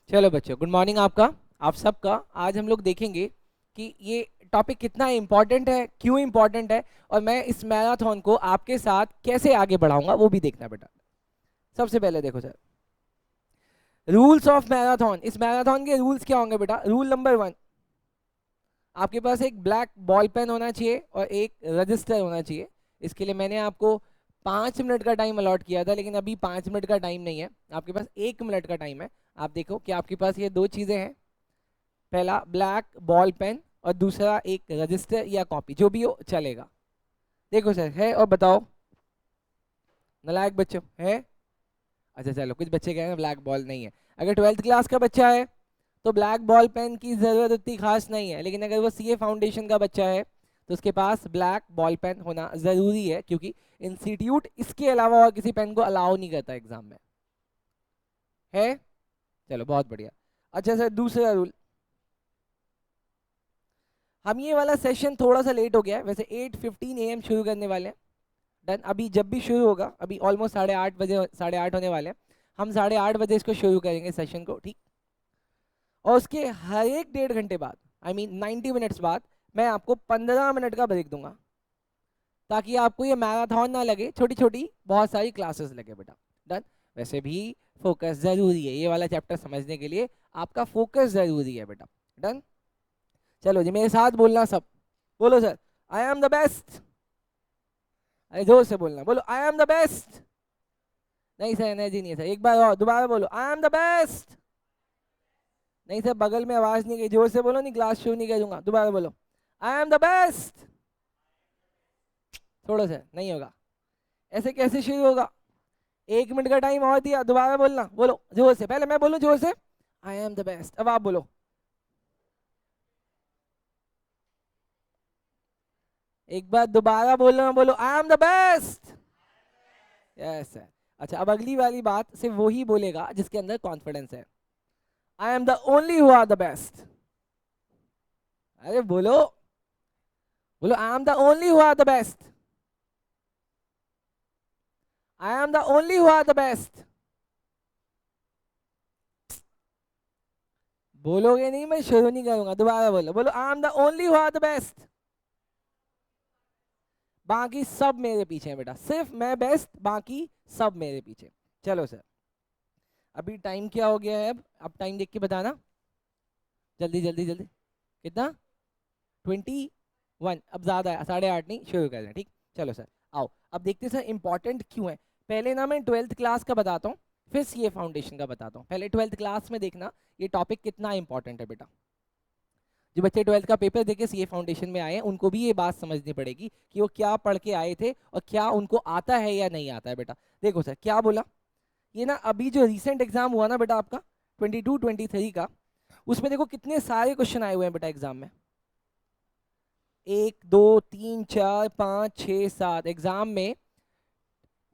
चलो बच्चों, good morning आपका, आप सबका। आज हम लोग देखेंगे कि ये टॉपिक कितना इम्पोर्टेंट है, क्यों इम्पोर्टेंट है, और मैं इस मैराथन को आपके साथ कैसे आगे बढ़ाऊंगा वो भी देखना बेटा। सबसे पहले देखो सर, रूल्स ऑफ मैराथन। इस मैराथन के रूल्स क्या होंगे बेटा? रूल नंबर 1, आपके पास एक ब्लैक बॉल पेन होना चाहिए और एक रजिस्टर होना चाहिए। इसके लिए मैंने आपको 5 मिनट का टाइम अलॉट किया था, लेकिन अभी 5 मिनट का टाइम नहीं है, आपके पास 1 मिनट का टाइम है। आप देखो कि आपके पास ये दो चीज़ें हैं, पहला ब्लैक बॉल पेन और दूसरा एक रजिस्टर या कॉपी, जो भी हो चलेगा। देखो सर, है और बताओ। नालायक बच्चों है? अच्छा चलो, कुछ बच्चे कह रहे हैं ब्लैक बॉल नहीं है। अगर 12th क्लास का बच्चा है तो ब्लैक बॉल पेन की ज़रूरत उतनी खास नहीं है, लेकिन अगर वो सीए फाउंडेशन का बच्चा है तो उसके पास ब्लैक बॉल पेन होना ज़रूरी है, क्योंकि इंस्टीट्यूट इसके अलावा और किसी पेन को अलाउ नहीं करता एग्जाम में। है? चलो बहुत बढ़िया। अच्छा सर, दूसरा रूल, हम ये वाला सेशन थोड़ा सा लेट हो गया है, वैसे 8:15 AM शुरू करने वाले हैं। डन। अभी जब भी शुरू होगा, अभी ऑलमोस्ट 8:30 बजे, 8:30 होने वाले हैं, हम 8:30 बजे इसको शुरू करेंगे सेशन को, ठीक। और उसके हर एक 1.5 घंटे बाद, आई मीन 90 मिनट्स बाद, मैं आपको 15 मिनट का ब्रेक दूंगा, ताकि आपको ये मैराथन ना लगे, छोटी छोटी बहुत सारी क्लासेस लगे बेटा। डन। वैसे भी फोकस जरूरी है, ये वाला चैप्टर समझने के लिए आपका फोकस जरूरी है बेटा। डन। चलो जी, मेरे साथ बोलना सब। बोलो sir, I am the best. अरे जोर से बोलना, बोलो आई एम द बेस्ट। नहीं सर, एनर्जी नहीं है सर, एक बार और दोबारा बोलो, आई एम द बेस्ट। नहीं सर, बगल में आवाज नहीं गई, जोर से बोलो, नहीं क्लास शुरू नहीं करूंगा। दोबारा बोलो, आई एम द बेस्ट। छोड़ो सर, नहीं होगा, ऐसे कैसे शुरू होगा? 1 मिनट का टाइम और दिया, दोबारा बोलना, बोलो जोर से, पहले मैं बोलूं जोर से, आई एम द बेस्ट, अब आप बोलो। एक बार दोबारा बोलना, बोलो I am the best. Yes sir. अच्छा, अब अगली वाली बात सिर्फ वही बोलेगा जिसके अंदर कॉन्फिडेंस है। I am the only who are the best. अरे बोलो, बोलो I am the only who are the best. I am the only who are the best. बोलोगे नहीं, मैं शुरू नहीं करूंगा, दोबारा बोलो, बोलो I am the only who are the best. बाकी सब मेरे पीछे हैं बेटा, सिर्फ मैं बेस्ट, बाकी सब मेरे पीछे। चलो सर, अभी टाइम क्या हो गया है? अब टाइम देख के बताना, जल्दी जल्दी जल्दी। कितना? 21। अब ज़्यादा है, 8:30 नहीं, शुरू कर दें, ठीक। चलो सर, आओ अब देखते हैं सर इंपॉर्टेंट क्यों है। पहले ना मैं 12th क्लास का बताता हूँ, फिर सीए फाउंडेशन का बताता हूँ। पहले 12th क्लास में देखना ये टॉपिक कितना इंपॉर्टेंट है बेटा। जो बच्चे 12th का पेपर देके सीए फाउंडेशन में आए हैं, उनको भी ये बात समझनी पड़ेगी कि वो क्या पढ़ के आए थे और क्या उनको आता है या नहीं आता है बेटा। देखो सर क्या बोला, ये ना अभी जो रिसेंट एग्जाम हुआ ना बेटा आपका 22-23 का, उसमें देखो कितने सारे क्वेश्चन आए हुए हैं बेटा एग्जाम में। 1 2 3 4 5 6 7 एग्जाम में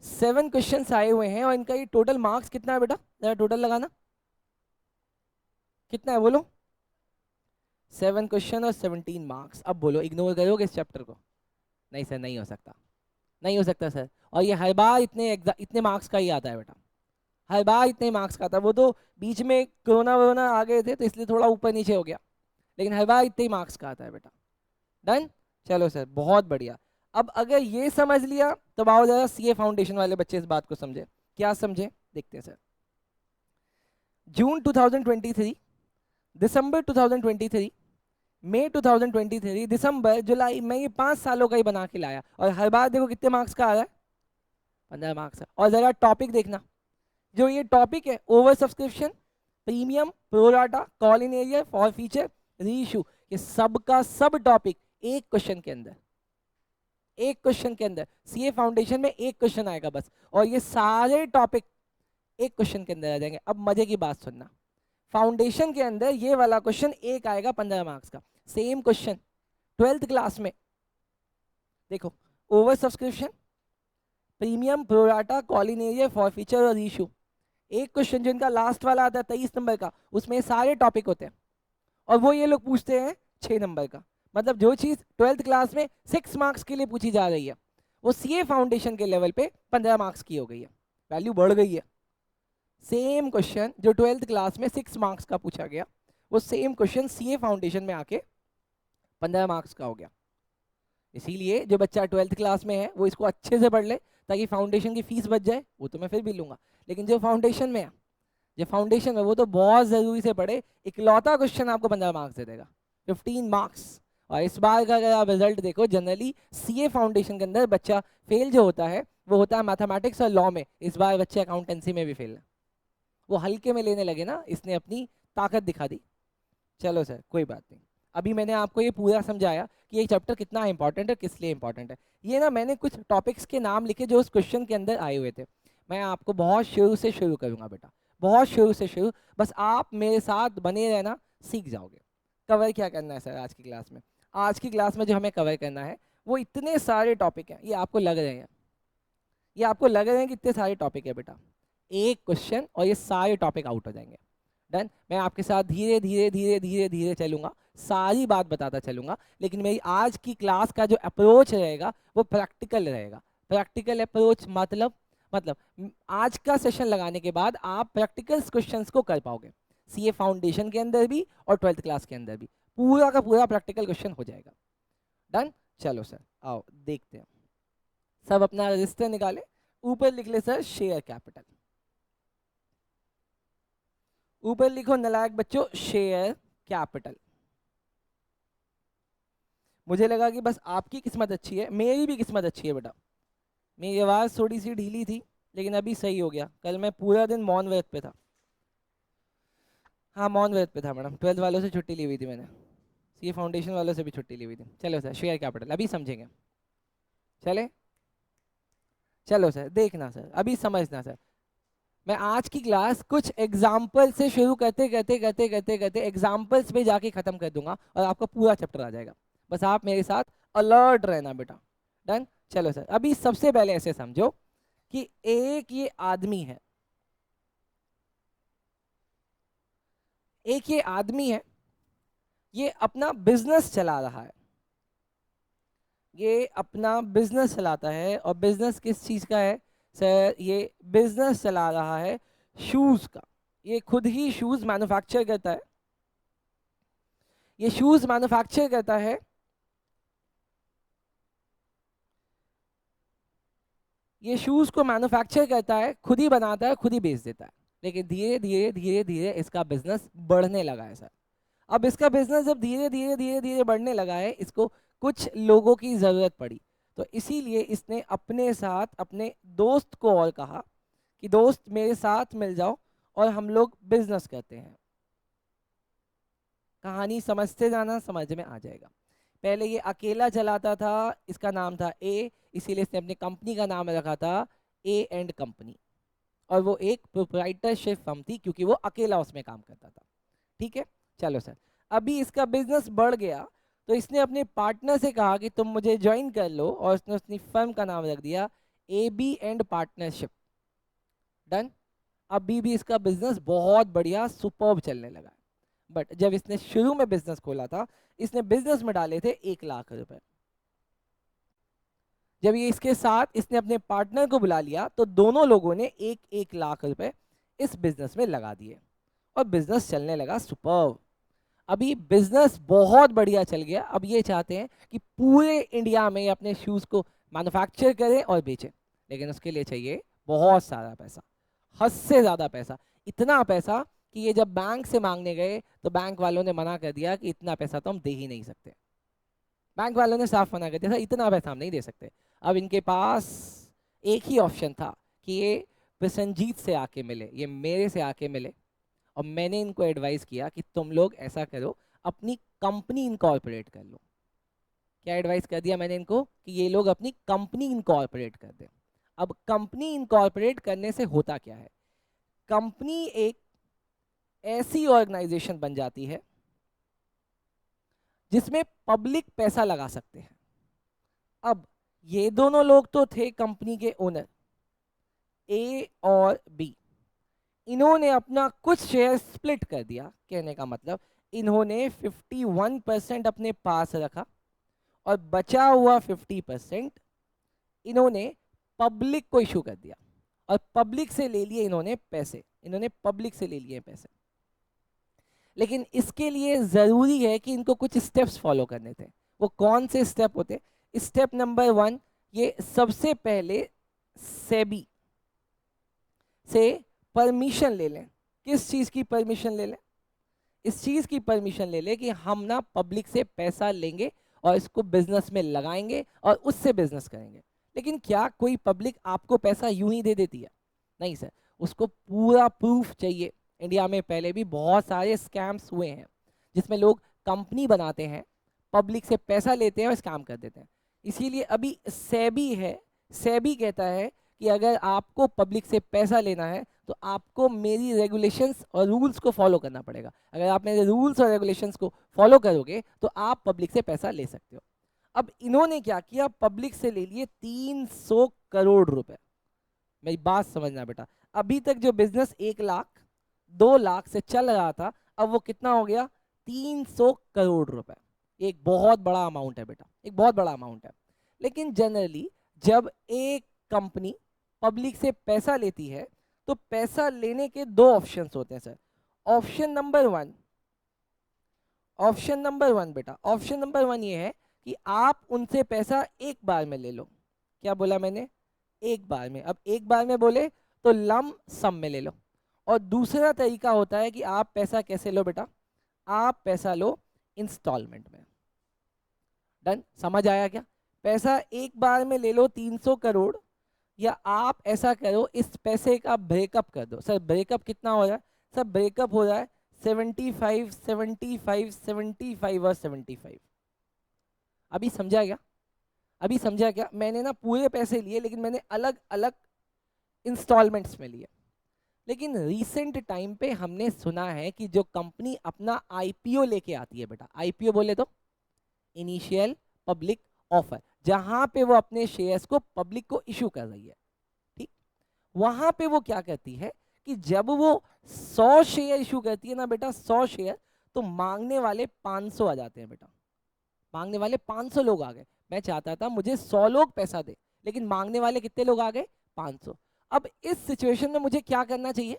7 क्वेश्चन आए हुए हैं, और इनका ये टोटल मार्क्स कितना है बेटा? जरा टोटल लगाना, कितना है बोलो? 7 क्वेश्चन और 17 मार्क्स। अब बोलो, इग्नोर करोगे इस चैप्टर को? नहीं सर, नहीं हो सकता, नहीं हो सकता सर। और ये हर बार इतने मार्क्स का ही आता है बेटा, हर बार इतने मार्क्स का आता है। वो तो बीच में कोरोना वोरोना आ गए थे तो इसलिए थोड़ा ऊपर नीचे हो गया, लेकिन हर बार इतने ही मार्क्स का आता है बेटा। डन। चलो सर, बहुत बढ़िया। अब अगर ये समझ लिया तो आओ जरा सीए फाउंडेशन वाले बच्चे इस बात को समझे। क्या समझे देखते हैं सर। जून 2023, दिसंबर 2023, मई 2023, दिसंबर, जुलाई, मैं ये 5 सालों का ही बना के लाया, और हर बार देखो कितने मार्क्स का आ रहा है, 15 मार्क्स। और जरा टॉपिक देखना, जो ये टॉपिक है, over subscription, premium, pro rata, call in area, for feature, री इशू, ये सब का सब टॉपिक एक क्वेश्चन के अंदर, एक क्वेश्चन के अंदर। सीए फाउंडेशन में एक क्वेश्चन आएगा बस, और ये सारे टॉपिक एक क्वेश्चन के अंदर आ जाएंगे। अब मजे की बात सुनना, फाउंडेशन के अंदर ये वाला क्वेश्चन एक आएगा 15 मार्क्स का, सेम क्वेश्चन 12th क्लास में देखो, over subscription, premium, pro rata, call in area, for feature और इशू, एक क्वेश्चन जिनका लास्ट वाला आता है 23 नंबर का, उसमें सारे टॉपिक होते हैं, और वो ये लोग पूछते हैं 6 नंबर का। मतलब जो चीज़ 12th क्लास में 6 मार्क्स के लिए पूछी जा रही है, वो सीए फाउंडेशन के लेवल पे 15 मार्क्स की हो गई है, वैल्यू बढ़ गई है। सेम क्वेश्चन जो 12th क्लास में 6 मार्क्स का पूछा गया, वो सेम क्वेश्चन सीए फाउंडेशन में आके 15 मार्क्स का हो गया। इसीलिए जो बच्चा 12th क्लास में है वो इसको अच्छे से पढ़ ले, ताकि फाउंडेशन की फीस बच जाए, वो तो मैं फिर भी लूंगा। लेकिन जो फाउंडेशन में है, जो फाउंडेशन में, वो तो बहुत ज़रूरी से पढ़े। इकलौता क्वेश्चन आपको 15 मार्क्स दे देगा, 15 मार्क्स। और इस बार का अगर आप रिजल्ट देखो, जनरली सीए फाउंडेशन के अंदर बच्चा फेल जो होता है वो होता है मैथमेटिक्स और लॉ में। इस बार बच्चे अकाउंटेंसी में भी फेल है, वो हल्के में लेने लगे ना, इसने अपनी ताकत दिखा दी। चलो सर, कोई बात नहीं। अभी मैंने आपको ये पूरा समझाया कि ये चैप्टर कितना इंपॉर्टेंट है, किस लिए इंपॉर्टेंट है। ये ना मैंने कुछ टॉपिक्स के नाम लिखे जो उस क्वेश्चन के अंदर आए हुए थे। मैं आपको बहुत शुरू से शुरू करूँगा बेटा, बहुत शुरू से शुरू। बस आप मेरे साथ बने रहना, सीख जाओगे। कवर क्या करना है सर आज की क्लास में? आज की क्लास में जो हमें कवर करना है वो इतने सारे टॉपिक हैं। ये आपको लग रहे हैं, ये आपको लग रहे हैं कि इतने सारे टॉपिक है बेटा? एक क्वेश्चन और ये सारे टॉपिक आउट हो जाएंगे। डन। मैं आपके साथ धीरे धीरे धीरे धीरे धीरे चलूंगा, सारी बात बताता चलूंगा। लेकिन मेरी आज की क्लास का जो अप्रोच रहेगा वो प्रैक्टिकल रहेगा। प्रैक्टिकल अप्रोच मतलब आज का सेशन लगाने के बाद आप प्रैक्टिकल क्वेश्चंस को कर पाओगे, सीए फाउंडेशन के अंदर भी और 12th क्लास के अंदर भी पूरा का पूरा प्रैक्टिकल क्वेश्चन हो जाएगा। डन। चलो सर, आओ देखते हैं। सब अपना रजिस्टर निकाले, ऊपर लिख ले सर शेयर कैपिटल। ऊपर लिखो नलायक बच्चों शेयर कैपिटल। मुझे लगा कि बस आपकी किस्मत अच्छी है, मेरी भी किस्मत अच्छी है बेटा। मेरी आवाज़ थोड़ी सी ढीली थी लेकिन अभी सही हो गया। कल मैं पूरा दिन मौन व्रत पे था। हाँ, मौन व्रत पे था मैडम। 12th वालों से छुट्टी ली हुई थी मैंने, सी फाउंडेशन वालों से भी छुट्टी ली हुई थी। चलो सर, शेयर कैपिटल अभी समझेंगे। चले, चलो सर, देखना सर, अभी समझना सर। मैं आज की क्लास कुछ एग्जाम्पल से शुरू करते करते करते करते करते एग्जाम्पल्स पे जाके खत्म कर दूंगा और आपका पूरा चैप्टर आ जाएगा। बस आप मेरे साथ अलर्ट रहना बेटा। डन। चलो सर, अभी सबसे पहले ऐसे समझो कि एक ये आदमी है, एक ये आदमी है, ये अपना बिजनेस चला रहा है। ये अपना बिजनेस चलाता है, और बिजनेस किस चीज़ का है सर? ये बिजनेस चला रहा है शूज़ का। ये खुद ही शूज़ मैन्युफैक्चर करता है, ये शूज़ मैन्युफैक्चर करता है। ये शूज़ को मैन्युफैक्चर करता है, खुद ही बनाता है, खुद ही बेच देता है। लेकिन धीरे धीरे धीरे धीरे इसका बिजनेस बढ़ने लगा है सर। अब इसका बिजनेस जब धीरे धीरे धीरे धीरे बढ़ने लगा है, इसको कुछ लोगों की ज़रूरत पड़ी। तो इसीलिए इसने अपने साथ अपने दोस्त को और कहा कि दोस्त मेरे साथ मिल जाओ और हम लोग बिजनेस करते हैं। कहानी समझते जाना, समझ में आ जाएगा। पहले ये अकेला चलाता था, इसका नाम था ए, इसीलिए इसने अपनी कंपनी का नाम रखा था ए एंड कंपनी। और वो एक प्रोप्राइटरशिप फर्म थी क्योंकि वो अकेला उसमें काम करता था। ठीक है। चलो सर, अभी इसका बिजनेस बढ़ गया तो इसने अपने पार्टनर से कहा कि तुम मुझे ज्वाइन कर लो, और उसने अपनी फर्म का नाम रख दिया A B and partnership. Done. अभी भी इसका बिजनेस बहुत बढ़िया सुपर्ब चलने लगा है। बट जब इसने शुरू में बिजनेस खोला था, इसने बिजनेस में डाले थे 1 लाख रुपए। जब ये इसके साथ इसने अपने पार्टनर को बुला लिया तो दोनों लोगों ने 1-1 लाख रुपए इस बिजनेस में लगा दिए, और बिजनेस चलने लगा सुपर्ब। अभी बिजनेस बहुत बढ़िया चल गया। अब ये चाहते हैं कि पूरे इंडिया में अपने शूज़ को मैन्युफैक्चर करें और बेचें, लेकिन उसके लिए चाहिए बहुत सारा पैसा, हद से ज़्यादा पैसा। इतना पैसा कि ये जब बैंक से मांगने गए तो बैंक वालों ने मना कर दिया कि इतना पैसा तो हम दे ही नहीं सकते। बैंक वालों ने साफ मना कर दिया था, इतना पैसा हम नहीं दे सकते। अब इनके पास एक ही ऑप्शन था कि ये प्रसंजीत से आके मिले, ये मेरे से आके मिले। और मैंने इनको एडवाइस किया कि तुम लोग ऐसा करो, अपनी कंपनी इनकॉर्पोरेट कर लो। क्या एडवाइस कर दिया मैंने इनको? कि ये लोग अपनी कंपनी इनकॉर्पोरेट कर दें। अब कंपनी इनकॉर्पोरेट करने से होता क्या है? कंपनी एक ऐसी ऑर्गेनाइजेशन बन जाती है जिसमें पब्लिक पैसा लगा सकते हैं। अब ये दोनों लोग तो थे कंपनी के ओनर, ए और बी। इन्होंने अपना कुछ शेयर स्प्लिट कर दिया। कहने का मतलब इन्होंने 51% अपने पास रखा और बचा हुआ 50% इन्होंने पब्लिक को इशू कर दिया। और पब्लिक से ले लिए इन्होंने पैसे, इन्होंने पब्लिक से ले लिए पैसे। लेकिन इसके लिए ज़रूरी है कि इनको कुछ स्टेप्स फॉलो करने थे। वो कौन से स्टेप होते? स्टेप नंबर 1, ये सबसे पहले सेबी से परमिशन ले लें। किस चीज़ की परमिशन ले लें? इस चीज़ की परमिशन ले लें कि हम ना पब्लिक से पैसा लेंगे और इसको बिजनेस में लगाएंगे और उससे बिजनेस करेंगे। लेकिन क्या कोई पब्लिक आपको पैसा यूं ही दे देती है? नहीं सर, उसको पूरा प्रूफ चाहिए। इंडिया में पहले भी बहुत सारे स्कैम्स हुए हैं जिसमें लोग कंपनी बनाते हैं, पब्लिक से पैसा लेते हैं और स्कैम कर देते हैं। इसीलिए अभी सेबी है, सेबी कहता है कि अगर आपको पब्लिक से पैसा लेना है तो आपको मेरी रेगुलेशंस और रूल्स को फॉलो करना पड़ेगा। अगर आप मेरे रूल्स और रेगुलेशंस को फॉलो करोगे तो आप पब्लिक से पैसा ले सकते हो। अब इन्होंने क्या किया, पब्लिक से ले लिए 300 करोड़ रुपए। मेरी बात समझना बेटा, अभी तक जो बिजनेस 1 लाख 2 लाख से चल रहा था, अब वो कितना हो गया? 300 करोड़ रुपए। एक बहुत बड़ा अमाउंट है बेटा, एक बहुत बड़ा अमाउंट है। लेकिन जनरली जब एक कंपनी पब्लिक से पैसा लेती है तो पैसा लेने के 2 ऑप्शंस होते हैं sir. Option number 1, option number 1 बेटा, ऑप्शन नंबर 1 ये है कि आप उनसे पैसा एक बार में ले लो। क्या बोला मैंने? एक बार में। अब एक बार में बोले तो लम सम में ले लो। और दूसरा तरीका होता है कि आप पैसा कैसे लो बेटा? आप पैसा लो इंस्टॉलमेंट में। डन? समझ आया क्या? पैसा एक बार में ले लो 300 करोड़, या आप ऐसा करो इस पैसे का ब्रेकअप कर दो। सर ब्रेकअप कितना हो रहा है? सर ब्रेकअप हो रहा है 75 75 75 और 75। अभी समझा क्या? अभी समझा क्या? मैंने ना पूरे पैसे लिए लेकिन मैंने अलग अलग इंस्टॉलमेंट्स में लिए। लेकिन रीसेंट टाइम पे हमने सुना है कि जो कंपनी अपना आईपीओ लेके आती है बेटा, आईपीओ बोले तो इनिशियल पब्लिक ऑफर, जहां पे वो अपने शेयर्स को पब्लिक को इशू कर रही है, ठीक, वहां पे वो क्या करती है कि जब वो 100 शेयर इशू करती है ना बेटा, 100 शेयर, तो मांगने वाले 500 आ जाते हैं बेटा। मांगने वाले 500 लोग आ गए। मैं चाहता था मुझे 100 लोग पैसा दे, लेकिन मांगने वाले कितने लोग आ गए? 500। अब इस सिचुएशन में मुझे क्या करना चाहिए?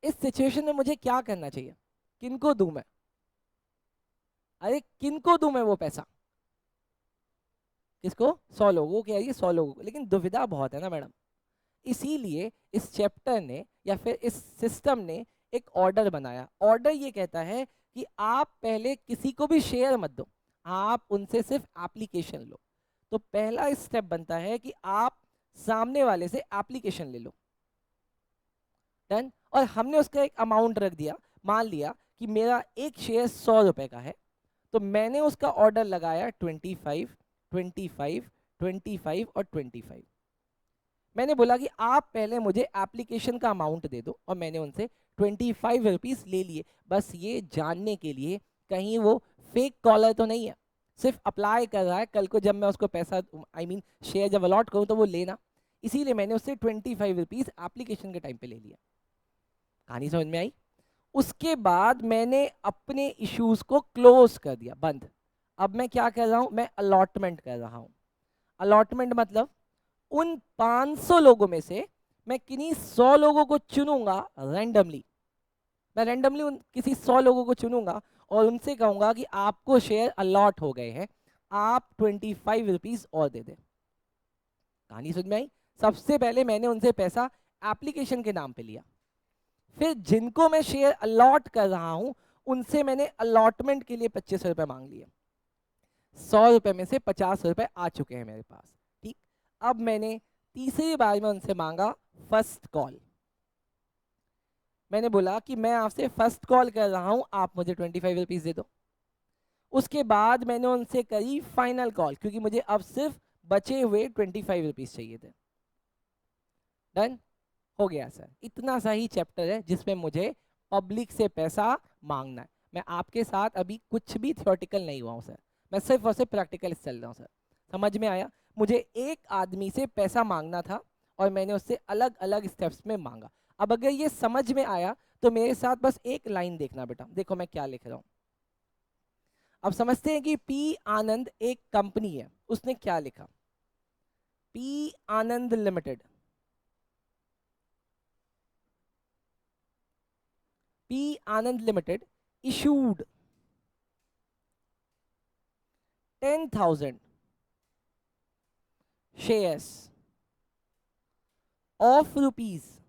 इस सिचुएशन में मुझे क्या करना चाहिए? किनको दूं मैं? अरे किनको दूं मैं वो पैसा? किसको? 100 लोगों को कह रही है, 100 लोगों को, लेकिन दुविधा बहुत है ना मैडम। इसीलिए इस चैप्टर ने या फिर इस सिस्टम ने एक ऑर्डर बनाया। ऑर्डर ये कहता है कि आप पहले किसी को भी शेयर मत दो, आप उनसे सिर्फ एप्लीकेशन लो। तो पहला स्टेप बनता है कि आप सामने वाले से एप्लीकेशन ले लो। डन? और हमने उसका एक अमाउंट रख दिया। मान लिया कि मेरा एक शेयर 100 रुपए का है, तो मैंने उसका ऑर्डर लगाया 25 25 25 और 25। मैंने बोला कि आप पहले मुझे एप्लीकेशन का अमाउंट दे दो, और मैंने उनसे 25 रुपीज़ ले लिए, बस ये जानने के लिए कहीं वो फेक कॉलर तो नहीं है, सिर्फ अप्लाई कर रहा है, कल को जब मैं उसको पैसा शेयर जब अलॉट करूँ तो वो लेना। इसीलिए मैंने उससे 25 रुपीज़ एप्लीकेशन के टाइम पे ले लिया। कहानी समझ में आई? उसके बाद मैंने अपने इश्यूज को क्लोज कर दिया, बंद। अब मैं क्या कर रहा हूं? मैं अलॉटमेंट कर रहा हूं। अलॉटमेंट मतलब उन 500 लोगों में से मैं किन्हीं 100 लोगों को चुनूंगा रैंडमली। मैं रैंडमली उन किसी 100 लोगों को चुनूंगा और उनसे कहूंगा कि आपको शेयर अलॉट हो गए हैं, आप 25 रुपीज़ और दे दें। कहानी समझ में आई? सबसे पहले मैंने उनसे पैसा एप्लीकेशन के नाम पे लिया, फिर जिनको मैं शेयर अलॉट कर रहा हूं उनसे मैंने अलॉटमेंट के लिए 25 रुपए मांग लिए। 100 रुपए में से 50 रुपए आ चुके हैं मेरे पास, ठीक। अब मैंने तीसरी बार में उनसे मांगा फर्स्ट कॉल। मैंने बोला कि मैं आपसे फर्स्ट कॉल कर रहा हूं, आप मुझे 25 रुपीज़ दे दो। उसके बाद मैंने उनसे करी फाइनल कॉल, क्योंकि मुझे अब सिर्फ बचे हुए 25 रुपीज़ चाहिए थे। डन? हो गया सर। इतना सा ही चैप्टर है जिसमें मुझे पब्लिक से पैसा मांगना है। मैं आपके साथ अभी कुछ भी थियोरटिकल नहीं हुआ हूँ सर, मैं सिर्फ और सिर्फ प्रैक्टिकल चल रहा हूँ सर। समझ में आया? मुझे एक आदमी से पैसा मांगना था और मैंने उससे अलग अलग स्टेप्स में मांगा। अब अगर ये समझ में आया तो मेरे साथ बस एक लाइन देखना बेटा, देखो मैं क्या लिख रहा हूँ। अब समझते हैं कि पी आनंद एक कंपनी है, उसने क्या लिखा? P Anand limited, P Anand Limited issued 10,000 shares of rupees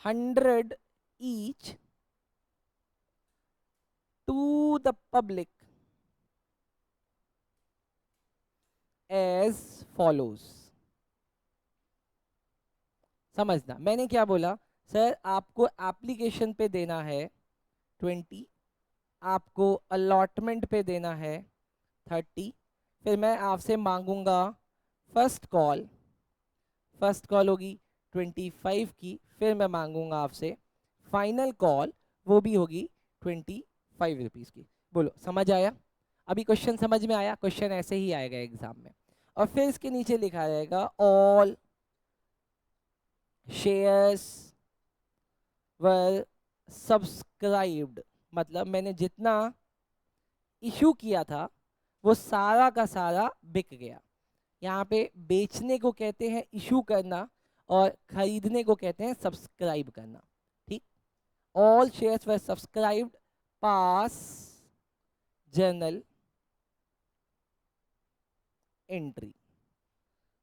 100 each to the public as follows. समझना मैंने क्या बोला, सर आपको एप्लीकेशन पे देना है 20, आपको अलॉटमेंट पे देना है 30, फिर मैं आपसे मांगूंगा फर्स्ट कॉल होगी 25 की, फिर मैं मांगूंगा आपसे फाइनल कॉल, वो भी होगी 25 रुपीज़ की। बोलो समझ आया? अभी क्वेश्चन समझ में आया? क्वेश्चन ऐसे ही आएगा एग्जाम में। और फिर इसके नीचे लिखा जाएगा ऑल शेयर्स वर सब्सक्राइब्ड, मतलब मैंने जितना इशू किया था वो सारा का सारा बिक गया। यहाँ पे बेचने को कहते हैं इशू करना और खरीदने को कहते हैं सब्सक्राइब करना। ठीक, ऑल शेयर्स वर सब्सक्राइब्ड पास जर्नल एंट्री।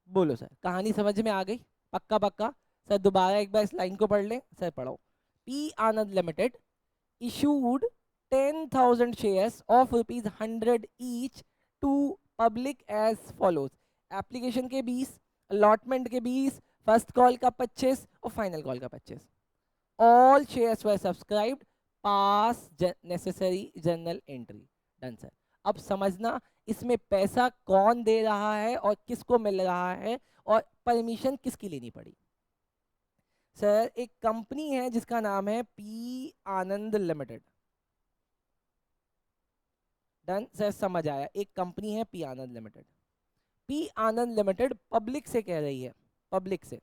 बोलो सर कहानी समझ में आ गई? पक्का पक्का? सर दोबारा एक बार इस लाइन को पढ़ लें। सर पढ़ो। P Anand limited issued 10,000 shares of rupees 100 each to public as follows. Application के 20, अलॉटमेंट के 20, फर्स्ट कॉल का 25 और फाइनल कॉल का 25। ऑल शेयर्स वर सब्सक्राइब्ड पास necessary journal entry. Done sir. अब समझना इसमें पैसा कौन दे रहा है और किसको मिल रहा है और परमिशन किसकी लेनी पड़ी। सर एक कंपनी है जिसका नाम है पी आनंद लिमिटेड। डन सर, समझ आया। एक कंपनी है पी आनंद लिमिटेड। पी आनंद लिमिटेड पब्लिक से कह रही है, पब्लिक से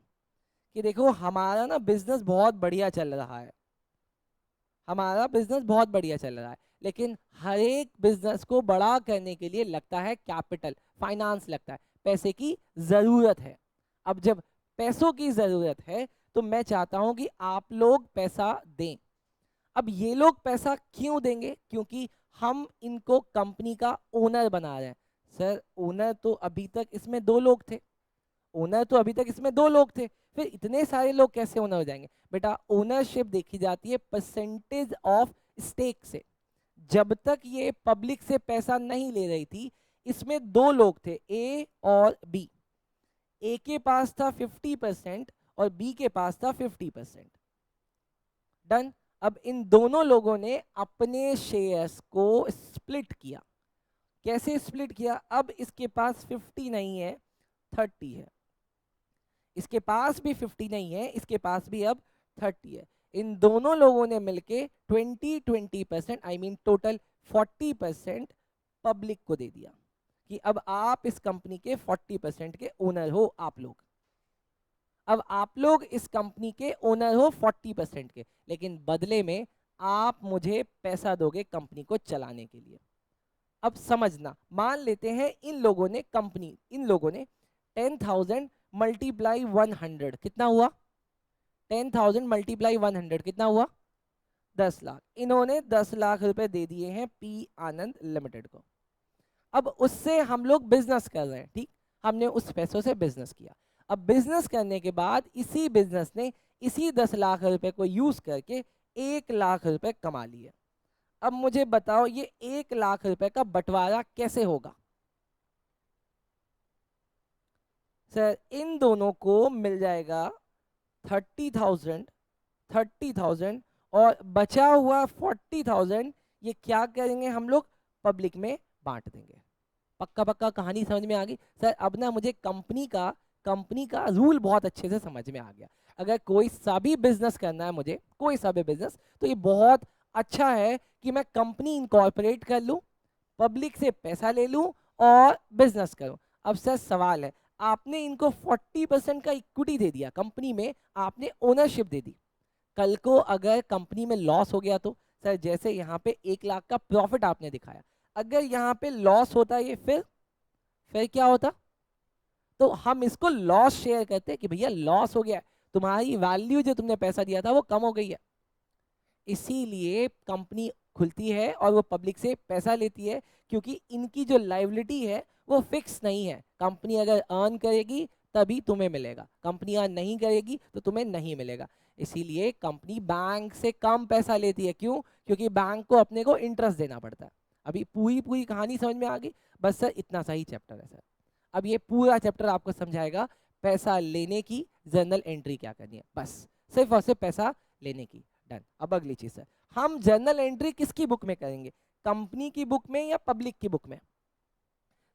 कि देखो हमारा ना बिजनेस बहुत बढ़िया चल रहा है, हमारा बिजनेस बहुत बढ़िया चल रहा है, लेकिन हर एक बिजनेस को बड़ा करने के लिए लगता है कैपिटल, फाइनेंस लगता है, पैसे की जरूरत है। अब जब पैसों की जरूरत है तो मैं चाहता हूं कि आप लोग पैसा दें। अब ये लोग पैसा क्यों देंगे? क्योंकि हम इनको कंपनी का ओनर बना रहे हैं। सर ओनर तो अभी तक इसमें 2 लोग थे, ओनर तो अभी तक इसमें 2 लोग थे, फिर इतने सारे लोग कैसे ओनर हो जाएंगे? बेटा ओनरशिप देखी जाती है परसेंटेज ऑफ स्टेक से। जब तक ये पब्लिक से पैसा नहीं ले रही थी, इसमें 2 लोग थे, ए और बी। ए के पास था 50% और बी के पास था 50%। डन। अब इन दोनों लोगों ने अपने शेयर्स को स्प्लिट किया। कैसे स्प्लिट किया? अब इसके पास 50 नहीं है, 30 है, इसके पास भी 50 नहीं है, इसके पास भी अब 30 है। इन दोनों लोगों ने मिलके 20% आई मीन टोटल 40% पब्लिक को दे दिया कि अब आप इस कंपनी के 40% के ओनर हो आप लोग। अब आप लोग इस कंपनी के ओनर हो 40% के, लेकिन बदले में आप मुझे पैसा दोगे कंपनी को चलाने के लिए। अब समझना, मान लेते हैं इन लोगों ने 10,000 मल्टीप्लाई 100 कितना हुआ? 10,000 मल्टीप्लाई 100 कितना हुआ? 10 लाख। इन्होंने 10 लाख रुपए दे दिए हैं पी आनंद लिमिटेड को। अब उससे हम लोग बिजनेस कर रहे हैं, ठीक, हमने उस पैसों से बिजनेस किया। अब बिजनेस करने के बाद इसी बिजनेस ने इसी 10 लाख रुपए को यूज करके 1 लाख रुपए कमा लिए। अब मुझे बताओ ये 1 लाख रुपए का बंटवारा कैसे होगा? सर इन दोनों को मिल जाएगा 30,000 और बचा हुआ 40,000 ये क्या करेंगे हम लोग? पब्लिक में बांट देंगे। पक्का पक्का कहानी समझ में आ गई? सर अब ना मुझे कंपनी का रूल बहुत अच्छे से समझ में आ गया। अगर कोई सा भी बिजनेस करना है मुझे, कोई सा भी बिजनेस, तो ये बहुत अच्छा है कि मैं कंपनी इनकॉर्पोरेट कर लूं, पब्लिक से पैसा ले लूं और बिजनेस करूं। अब सर सवाल है, आपने इनको 40% का इक्विटी दे दिया कंपनी में, आपने ओनरशिप दे दी। कल को अगर कंपनी में लॉस हो गया तो? सर जैसे यहाँ पे 1 लाख का प्रॉफिट आपने दिखाया, अगर यहाँ पे लॉस होता ये फिर क्या होता? तो हम इसको लॉस शेयर करते कि भैया लॉस हो गया, तुम्हारी वैल्यू जो तुमने पैसा दिया था वो कम हो गई है। इसीलिए कंपनी खुलती है और वो पब्लिक से पैसा लेती है, क्योंकि इनकी जो लाइबिलिटी है वो फिक्स नहीं है। कंपनी अगर अर्न करेगी तभी तुम्हें मिलेगा, कंपनी अर्न नहीं करेगी तो तुम्हें नहीं मिलेगा। इसीलिए कंपनी बैंक से कम पैसा लेती है। क्यों? क्योंकि बैंक को अपने को इंटरेस्ट देना पड़ता है। अभी पूरी पूरी कहानी समझ में आ गई? बस सर इतना सा ही चैप्टर है सर। अब ये पूरा चैप्टर आपको समझाएगा पैसा लेने की जर्नल एंट्री क्या करनी है, बस सिर्फ और सिर्फ पैसा लेने की। डन। अब अगली चीज है, हम जर्नल एंट्री किसकी बुक में करेंगे, कंपनी की बुक में या पब्लिक की बुक में?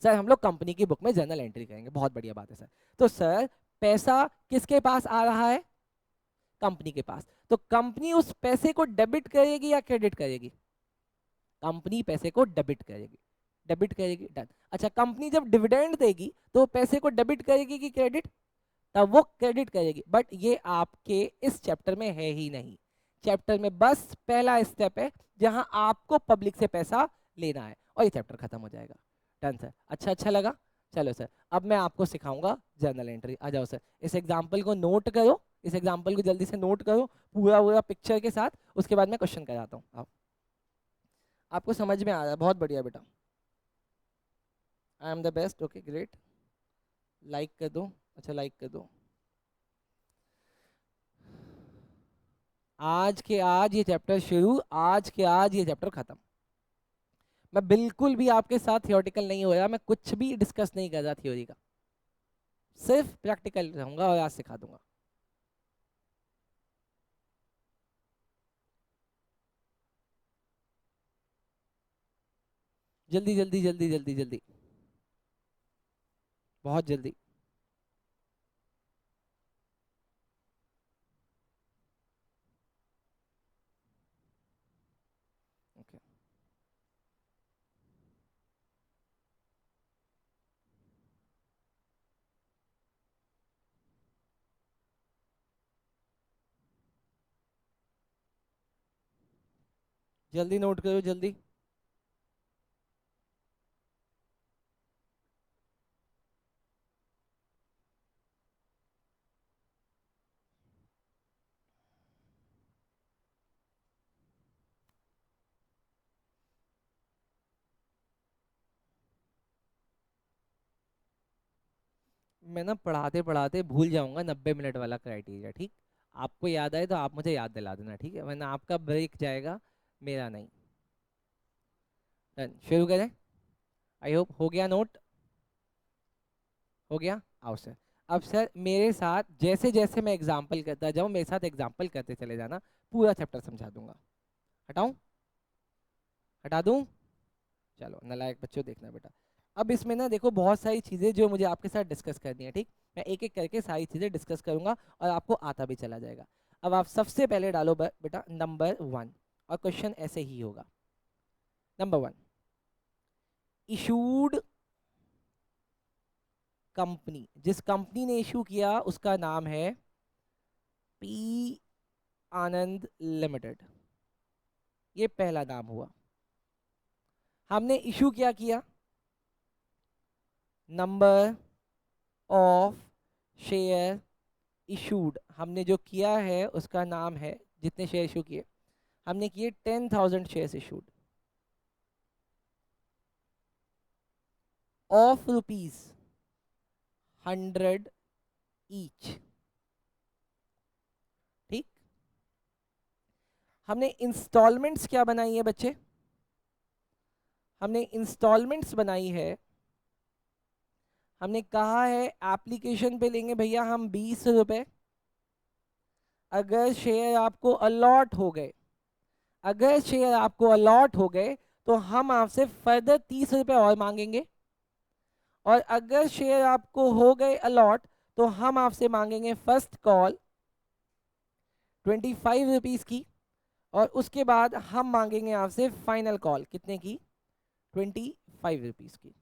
सर हम लोग कंपनी की बुक में जर्नल एंट्री करेंगे। बहुत बढ़िया बात है सर। तो सर पैसा किसके पास आ रहा है? कंपनी के पास। तो कंपनी उस पैसे को डेबिट करेगी या क्रेडिट करेगी? कंपनी पैसे को डेबिट करेगी। डेबिट करेगी। डन। अच्छा, कंपनी जब डिविडेंड देगी तो पैसे को डेबिट करेगी कि क्रेडिट? तब वो क्रेडिट करेगी। बट ये आपके इस चैप्टर में है ही नहीं। चैप्टर में बस पहला स्टेप है जहां आपको पब्लिक से पैसा लेना है और ये चैप्टर खत्म हो जाएगा। Done sir. अच्छा लगा? चलो सर, अब मैं आपको सिखाऊंगा जर्नल एंट्री। आ जाओ सर, इस एग्जाम्पल को नोट करो, इस एग्जाम्पल को जल्दी से नोट करो पूरा पूरा पिक्चर के साथ। उसके बाद मैं क्वेश्चन कराता हूँ। आपको समझ में आ रहा है? बहुत बढ़िया बेटा, आई am the best. Okay great, like कर दो। अच्छा लाइक कर दो। आज के आज ये चैप्टर शुरू, आज के आज ये चैप्टर खत्म। मैं बिल्कुल भी आपके साथ थियोरेटिकल नहीं हो रहा, मैं कुछ भी डिस्कस नहीं कर रहा थ्योरी का, सिर्फ प्रैक्टिकल रहूंगा और आज सिखा दूंगा। जल्दी जल्दी जल्दी जल्दी जल्दी, बहुत जल्दी। ओके, जल्दी नोट करो जल्दी। मैं ना पढ़ाते पढ़ाते भूल जाऊंगा 90 मिनट वाला क्राइटेरिया, ठीक? आपको याद आए तो आप मुझे याद दिला देना, ठीक है? वरना आपका ब्रेक जाएगा, मेरा नहीं। डन, शुरू करें? आई होप हो गया नोट, हो गया। आओ सर, अब सर मेरे साथ जैसे जैसे मैं एग्जाम्पल करता जाऊँ, मेरे साथ एग्जाम्पल करते चले जाना, पूरा चैप्टर समझा दूंगा। हटाऊं? हटा दूं? चलो नालायक बच्चों, देखना बेटा। अब इसमें ना देखो बहुत सारी चीज़ें जो मुझे आपके साथ डिस्कस करनी है, ठीक? मैं एक एक करके सारी चीज़ें डिस्कस करूंगा और आपको आता भी चला जाएगा। अब आप सबसे पहले डालो बेटा नंबर 1, और क्वेश्चन ऐसे ही होगा। नंबर 1, इशूड कंपनी, जिस कंपनी ने इशू किया उसका नाम है पी आनंद लिमिटेड। ये पहला नाम हुआ। हमने इशू क्या किया? नंबर ऑफ शेयर इशूड, हमने जो किया है उसका नाम है, जितने शेयर इशू किए हमने किए 10,000 शेयर्स इशूड ऑफ ₹100 ईच, ठीक? हमने इंस्टॉलमेंट्स क्या बनाई है बच्चे? हमने इंस्टॉलमेंट्स बनाई है। हमने कहा है एप्लीकेशन पे लेंगे भैया हम 20 रुपए। अगर शेयर आपको अलॉट हो गए, अगर शेयर आपको अलॉट हो गए तो हम आपसे फर्दर 30 रुपए और मांगेंगे। और अगर शेयर आपको हो गए अलॉट तो हम आपसे मांगेंगे फर्स्ट कॉल 25 रुपीज की, और उसके बाद हम मांगेंगे आपसे फाइनल कॉल कितने की? 25 रुपीज की।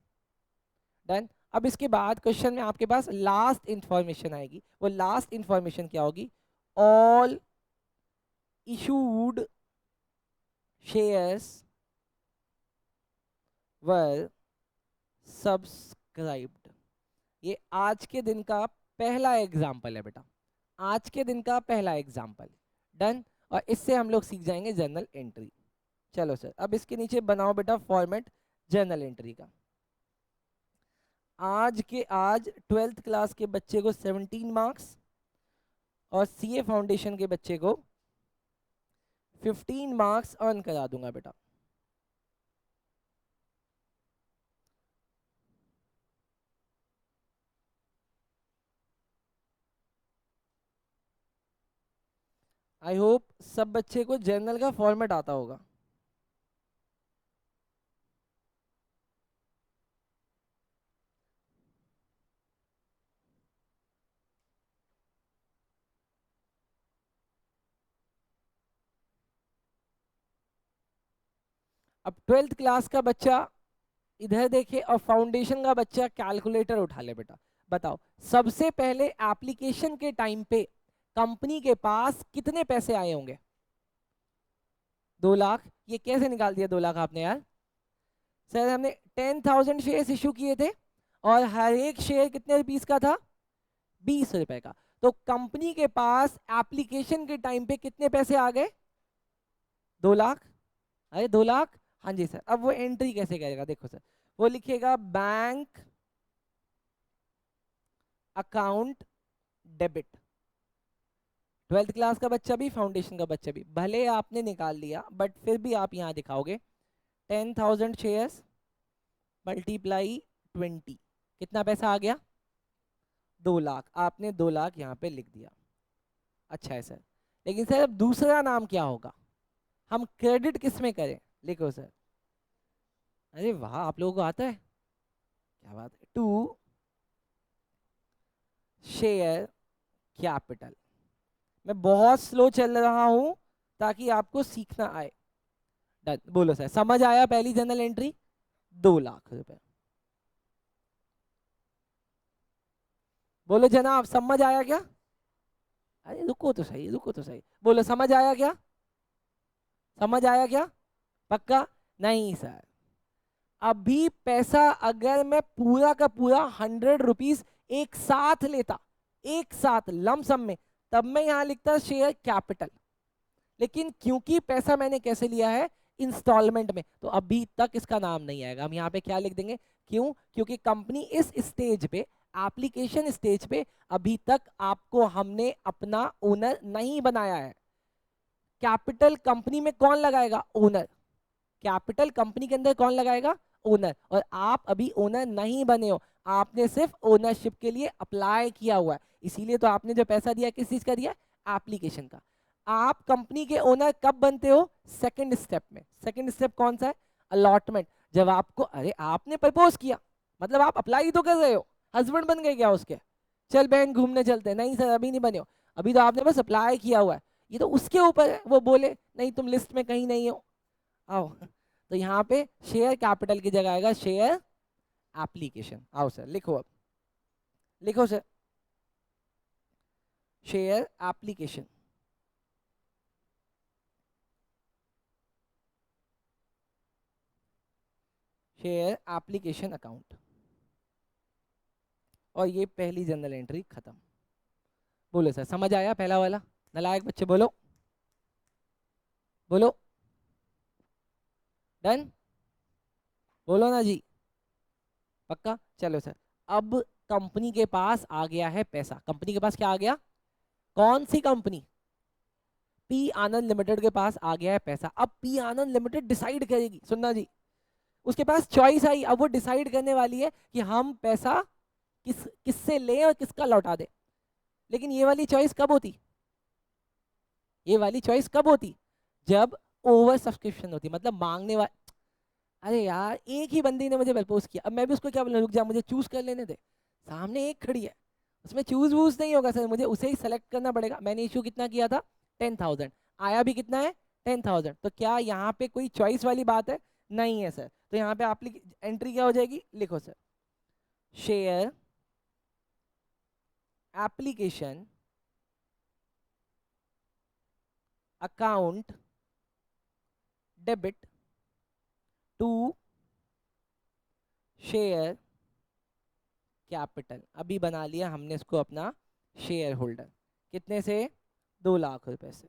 डन। अब इसके बाद क्वेश्चन में आपके पास लास्ट इंफॉर्मेशन आएगी। वो लास्ट इंफॉर्मेशन क्या होगी? ऑल इशूड शेयर्स वर सब्सक्राइब्ड। ये आज के दिन का पहला एग्जाम्पल है बेटा, आज के दिन का पहला एग्जाम्पल। डन। और इससे हम लोग सीख जाएंगे जर्नल एंट्री। चलो सर, अब इसके नीचे बनाओ बेटा फॉर्मेट जर्नल एंट्री का। आज 12th क्लास के बच्चे को 17 मार्क्स और सीए फाउंडेशन के बच्चे को 15 मार्क्स अर्न करा दूंगा बेटा। आई होप सब बच्चे को जर्नल का फॉर्मेट आता होगा। अब 12th क्लास का बच्चा इधर देखे और फाउंडेशन का बच्चा कैलकुलेटर उठा ले बेटा। बताओ सबसे पहले एप्लीकेशन के टाइम पे कंपनी के पास कितने पैसे आए होंगे? 2 लाख। ये कैसे निकाल दिया 2 लाख आपने यार? सर हमने 10,000 शेयर्स इशू किए थे और हर एक शेयर कितने रुपीस का था? 20 रुपए का। तो कंपनी के पास एप्लीकेशन के टाइम पे कितने पैसे आ गए? 2 लाख। अरे 2 लाख, हाँ जी सर। अब वो एंट्री कैसे करेगा? देखो सर, वो लिखेगा bank account debit. 12th class का बच्चा भी फाउंडेशन का बच्चा भी, भले आपने निकाल लिया बट फिर भी आप यहाँ दिखाओगे 10,000 शेयर्स मल्टीप्लाई 20, कितना पैसा आ गया? 2 लाख। आपने 2 लाख यहाँ पे लिख दिया। अच्छा है सर, लेकिन सर अब दूसरा नाम क्या होगा? हम क्रेडिट किस में करें? लिखो सर। अरे वाह, आप लोगों को आता है, क्या बात है। To share capital. मैं बहुत स्लो चल रहा हूं ताकि आपको सीखना आए। डन। बोलो सर, समझ आया पहली जनरल एंट्री? 2 लाख रुपए। बोलो जनाब, समझ आया क्या? अरे रुको तो सही, रुको तो सही। बोलो समझ आया क्या? समझ आया क्या? पक्का? नहीं सर, अभी पैसा अगर मैं पूरा का पूरा 100 रुपीज एक साथ लेता, एक साथ लमसम में, तब मैं यहां लिखता शेयर कैपिटल। लेकिन क्योंकि पैसा मैंने कैसे लिया है? इंस्टॉलमेंट में, तो अभी तक इसका नाम नहीं आएगा। हम यहाँ पे क्या लिख देंगे? क्यों? क्योंकि कंपनी इस स्टेज पे, एप्लीकेशन स्टेज पे, अभी तक आपको हमने अपना ओनर नहीं बनाया है। कैपिटल कंपनी में कौन लगाएगा? ओनर। कैपिटल कंपनी के अंदर कौन लगाएगा? ओनर। और आप अभी ओनर नहीं बने हो, आपने सिर्फ ओनरशिप के लिए अप्लाई किया हुआ है। इसीलिए तो आपने जो पैसा दिया किस चीज का दिया? एप्लीकेशन का। आप कंपनी के ओनर कब बनते हो? सेकंड स्टेप में। सेकंड स्टेप कौन सा है? अलॉटमेंट। जब आपको, अरे आपने प्रपोज किया, मतलब आप अप्लाई तो कर रहे हो, हस्बैंड बन गए क्या उसके? चल बहन घूमने चलते हैं, नहीं सर अभी नहीं बने हो, अभी तो आपने बस अप्लाई किया हुआ है। ये तो उसके ऊपर है, वो बोले नहीं तुम लिस्ट में कहीं नहीं हो, आओ। तो यहाँ पे शेयर कैपिटल की जगह आएगा शेयर एप्लीकेशन। आओ सर लिखो, अब लिखो sir, share application. Share application account. और ये पहली जनरल एंट्री खत्म। बोलो सर, समझ आया पहला वाला? नालायक बच्चे बोलो, बोलो। डन? बोलो ना जी, पक्का? चलो सर, अब कंपनी के पास आ गया है पैसा। कंपनी के पास क्या आ गया? कौन सी कंपनी? पी आनंद लिमिटेड के पास आ गया है पैसा। अब पी आनंद लिमिटेड डिसाइड करेगी, सुनना जी, उसके पास चॉइस आई। अब वो डिसाइड करने वाली है कि हम पैसा किससे लें और किसका लौटा दें। लेकिन ये वाली चॉइस कब होती? ये वाली चॉइस कब होती? जब ओवर सब्सक्रिप्शन होती, मतलब मांगने वाले, अरे यार एक ही बंदी ने मुझे प्रपोज किया, अब मैं भी उसको क्या बोलूं, रुक जा मुझे चूज कर लेने दे, सामने एक खड़ी है, उसमें चूज वूज नहीं होगा सर, मुझे उसे ही सेलेक्ट करना पड़ेगा। मैंने इशू कितना किया था? 10,000। आया भी कितना है? 10,000। तो क्या यहाँ पे कोई चॉइस वाली बात है? नहीं है सर। तो यहाँ पे एंट्री क्या हो जाएगी? लिखो sir, share application account debit to share capital. अभी बना लिया हमने इसको अपना शेयर होल्डर। कितने से? 2 लाख रुपए से।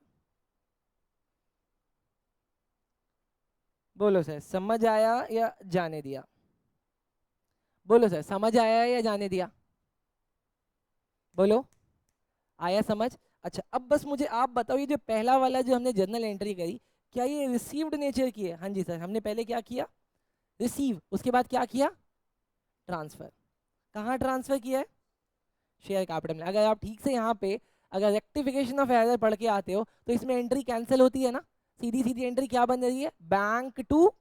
बोलो सर, समझ आया या जाने दिया? बोलो सर, समझ आया या जाने दिया? बोलो, आया समझ? अच्छा, अब बस मुझे आप बताओ, ये जो पहला वाला जो हमने जर्नल एंट्री करी, क्या ये रिसीव्ड नेचर की है? हाँ जी सर, हमने पहले क्या किया? रिसीव, उसके बाद क्या किया? ट्रांसफर। कहाँ ट्रांसफर किया है? शेयर कैपिटल में। अगर आप ठीक से यहाँ पे अगर रेक्टिफिकेशन ऑफ एरर पढ़ के आते हो तो इसमें एंट्री कैंसिल होती है ना, सीधी सीधी एंट्री क्या बन रही है? Bank to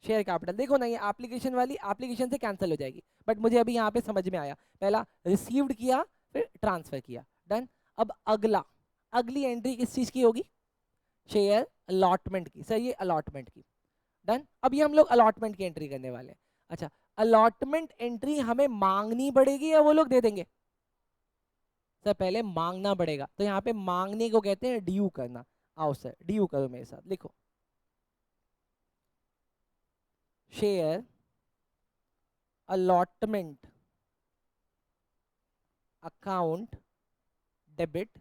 share capital. देखो ना, ये एप्लीकेशन वाली एप्लीकेशन से कैंसिल हो जाएगी, बट मुझे अभी यहाँ पे समझ में आया। पहला रिसीव्ड किया, फिर ट्रांसफर किया, डन। अब अगला, अगली एंट्री किस चीज की होगी? शेयर अलॉटमेंट की। सर ये अलॉटमेंट की, डन। अभी हम लोग अलॉटमेंट की एंट्री करने वाले हैं। अच्छा, अलॉटमेंट एंट्री हमें मांगनी पड़ेगी या वो लोग दे देंगे? सर पहले मांगना पड़ेगा, तो यहाँ पे मांगने को कहते हैं ड्यू करना। आओ सर, ड्यू करो मेरे साथ, लिखो share allotment account debit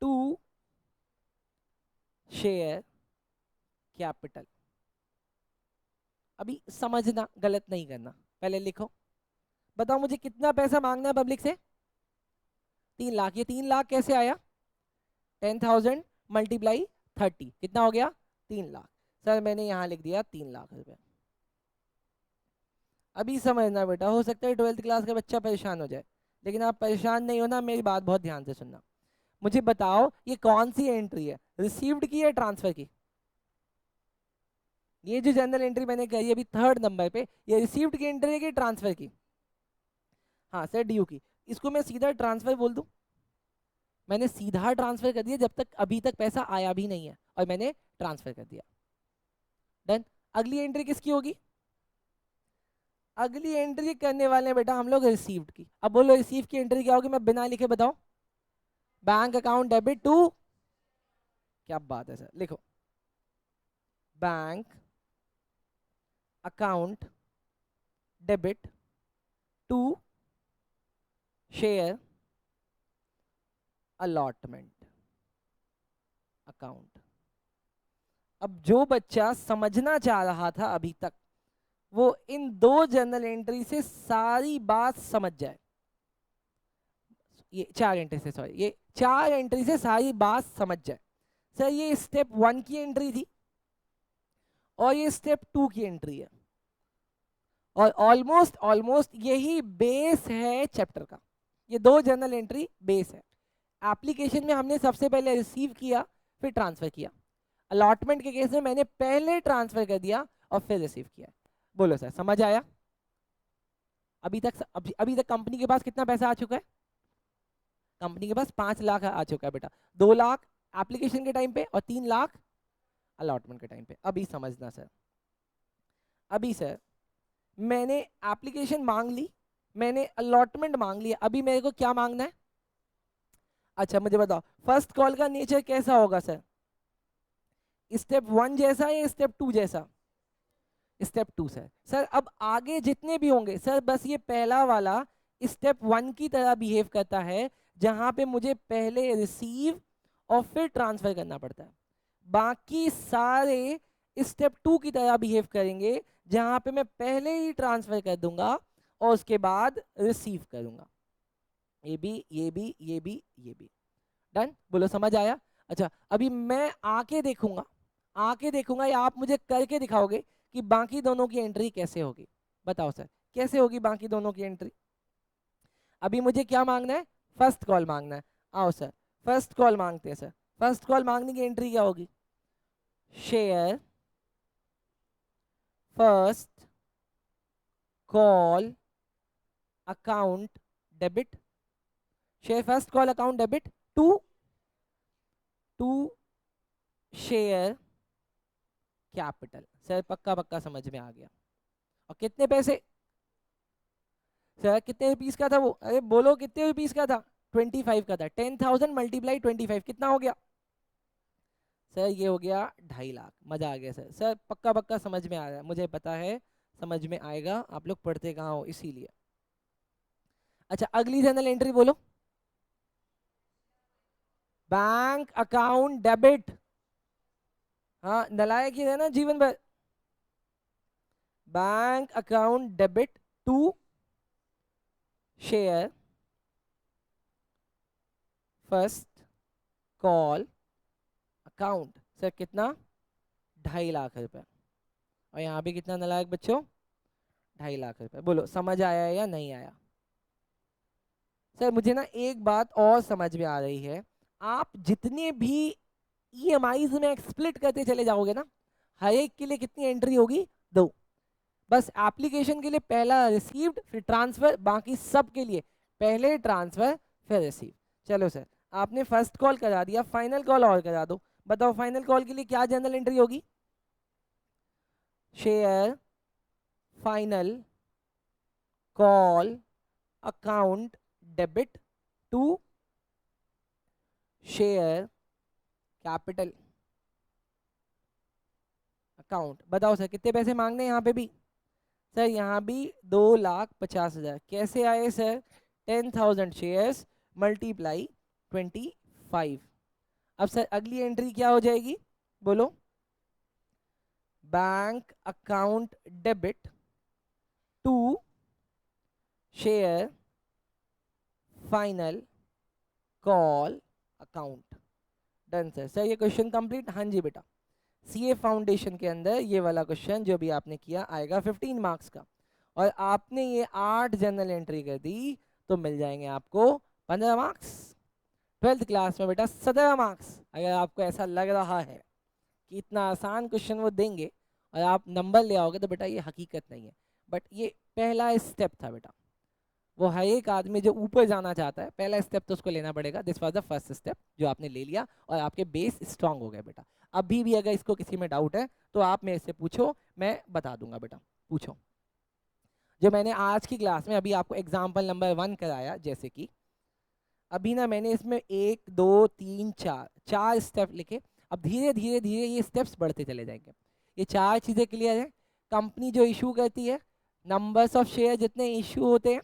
to share capital. अभी समझना, गलत नहीं करना, पहले लिखो। बताओ मुझे कितना पैसा मांगना है पब्लिक से? 3 लाख। ये 3 लाख कैसे आया? 10,000 मल्टीप्लाई 30, कितना हो गया? 3 लाख। सर मैंने यहाँ लिख दिया 3 लाख रुपए। अभी समझना बेटा, हो सकता है 12th क्लास का बच्चा परेशान हो जाए, लेकिन आप परेशान नहीं होना, मेरी बात बहुत ध्यान से सुनना। मुझे बताओ ये कौन सी एंट्री है, रिसीव्ड की या ट्रांसफर की? ये जो जनरल एंट्री मैंने करी अभी 3rd नंबर पे, ये रिसीव्ड की एंट्री है कि ट्रांसफर की? हाँ सर, ड्यू की। इसको मैं सीधा ट्रांसफर बोल दूं? मैंने सीधा ट्रांसफर कर दिया, जब तक अभी तक पैसा आया भी नहीं है, और मैंने ट्रांसफर कर दिया, डन। अगली एंट्री किसकी होगी? अगली एंट्री करने वाले हैं बेटा हम लोग रिसीव्ड की। अब बोलो रिसीव की एंट्री क्या होगी? मैं बिना लिखे बताओ। बैंक अकाउंट डेबिट टू, क्या बात है सर, लिखो bank account debit to share allotment account. अब जो बच्चा समझना चाह रहा था अभी तक, वो इन 2 जर्नल एंट्री से सारी बात समझ जाए। ये 4 एंट्री से, सॉरी, ये 4 एंट्री से सारी बात समझ जाए। सर ये स्टेप 1 की एंट्री थी, और ये स्टेप 2 की एंट्री है, और ऑलमोस्ट ऑलमोस्ट यही बेस है चैप्टर का। ये 2 जर्नल एंट्री बेस है। एप्लीकेशन में हमने सबसे पहले रिसीव किया, फिर ट्रांसफर किया। अलॉटमेंट के केस में मैंने पहले ट्रांसफर कर दिया और फिर रिसीव किया। बोलो सर, समझ आया? अभी तक कंपनी के पास कितना पैसा आ चुका है? कंपनी के पास 5 लाख आ चुका है बेटा। 2 लाख एप्लीकेशन के टाइम पे और 3 लाख अलॉटमेंट के टाइम पे। अभी समझना सर, अभी सर मैंने एप्लीकेशन मांग ली, मैंने अलॉटमेंट मांग लिया, अभी मेरे को क्या मांगना है? अच्छा मुझे बताओ, फर्स्ट कॉल का नेचर कैसा होगा सर? स्टेप 1 जैसा या स्टेप 2 जैसा? Step 2 sir. सर अब आगे जितने भी होंगे सर, बस ये पहला वाला स्टेप 1 की तरह बिहेव करता है, जहां पे मुझे पहले रिसीव और फिर ट्रांसफर करना पड़ता है। बाकी सारे स्टेप 2 की तरह बिहेव करेंगे, जहां पे मैं पहले ही ट्रांसफर कर दूंगा और उसके बाद रिसीव करूंगा। ये भी, ये भी, ये भी, ये भी, डन। बोलो समझ आया? अच्छा, अभी मैं आके देखूंगा या आप मुझे करके दिखाओगे कि बाकी दोनों की एंट्री कैसे होगी। बताओ सर, कैसे होगी बाकी दोनों की एंट्री? अभी मुझे क्या मांगना है? फर्स्ट कॉल मांगना है। आओ सर, फर्स्ट कॉल मांगते हैं सर। फर्स्ट कॉल मांगने की एंट्री क्या होगी? Share first call account debit, share first call account debit to to share capital. Sir पक्का पक्का समझ में आ गया। और कितने पैसे? सर कितने रुपीस का था वो? अरे बोलो कितने रुपीस का था? 25 का था। 10,000 मल्टीप्लाई 25 कितना हो गया? सर ये हो गया 2.5 लाख। मजा आ गया सर। सर पक्का पक्का समझ में आ रहा है, मुझे पता है समझ में आएगा, आप लोग पढ़ते कहाँ हो इसीलिए। अच्छा अगली जनरल एंट्री बोलो। Bank account debit. हाँ नलायक ही है ना जीवन भर। Bank account debit to share first call account. Sir कितना? 2.5 लाख रुपए। और यहाँ भी कितना नलायक बच्चों? 2.5 लाख रुपए। बोलो समझ आया या नहीं आया? सर मुझे ना एक बात और समझ में आ रही है, आप जितने भी ईएमआईज में स्प्लिट करते चले जाओगे ना, हर एक के लिए कितनी एंट्री होगी? 2। बस एप्लीकेशन के लिए पहला रिसीव्ड फिर ट्रांसफर, बाकी सब के लिए पहले ट्रांसफर फिर रिसीव। चलो सर आपने फर्स्ट कॉल करा दिया, फाइनल कॉल और करा दो। बताओ फाइनल कॉल के लिए क्या जनरल एंट्री होगी? Share final call account debit to share capital account. बताओ सर कितने पैसे मांगने हैं यहाँ पे भी? सर यहाँ भी 2,50,000। कैसे आए सर? 10,000 shares multiply 25। अब सर अगली एंट्री क्या हो जाएगी? बोलो। Bank account debit to share final call account. Done sir. Sir ये क्वेश्चन कंप्लीट? हाँ जी बेटा। सीए फाउंडेशन के अंदर ये वाला क्वेश्चन जो भी आपने किया आएगा 15 मार्क्स का, और आपने ये 8 जनरल एंट्री कर दी तो मिल जाएंगे आपको 15 मार्क्स। 12th क्लास में बेटा 17 मार्क्स। अगर आपको ऐसा लग रहा है कि इतना आसान क्वेश्चन वो देंगे और आप नंबर ले आओगे, तो बेटा ये हकीकत नहीं है, बट ये पहला स्टेप था बेटा। वो हर एक आदमी जो ऊपर जाना चाहता है, पहला स्टेप तो उसको लेना पड़ेगा। This was the first step जो आपने ले लिया और आपके बेस स्ट्रांग हो गए बेटा। अभी भी अगर इसको किसी में डाउट है तो आप मेरे से पूछो, मैं बता दूंगा बेटा। पूछो। जो मैंने आज की क्लास में अभी आपको एग्जाम्पल नंबर 1 कराया, जैसे कि अभी ना मैंने इसमें 1 2 3 4 स्टेप लिखे। अब धीरे धीरे धीरे ये स्टेप्स बढ़ते चले जाएंगे। ये 4 चीज़ें क्लियर है? कंपनी जो इशू करती है, नंबर्स ऑफ शेयर जितने इशू होते हैं,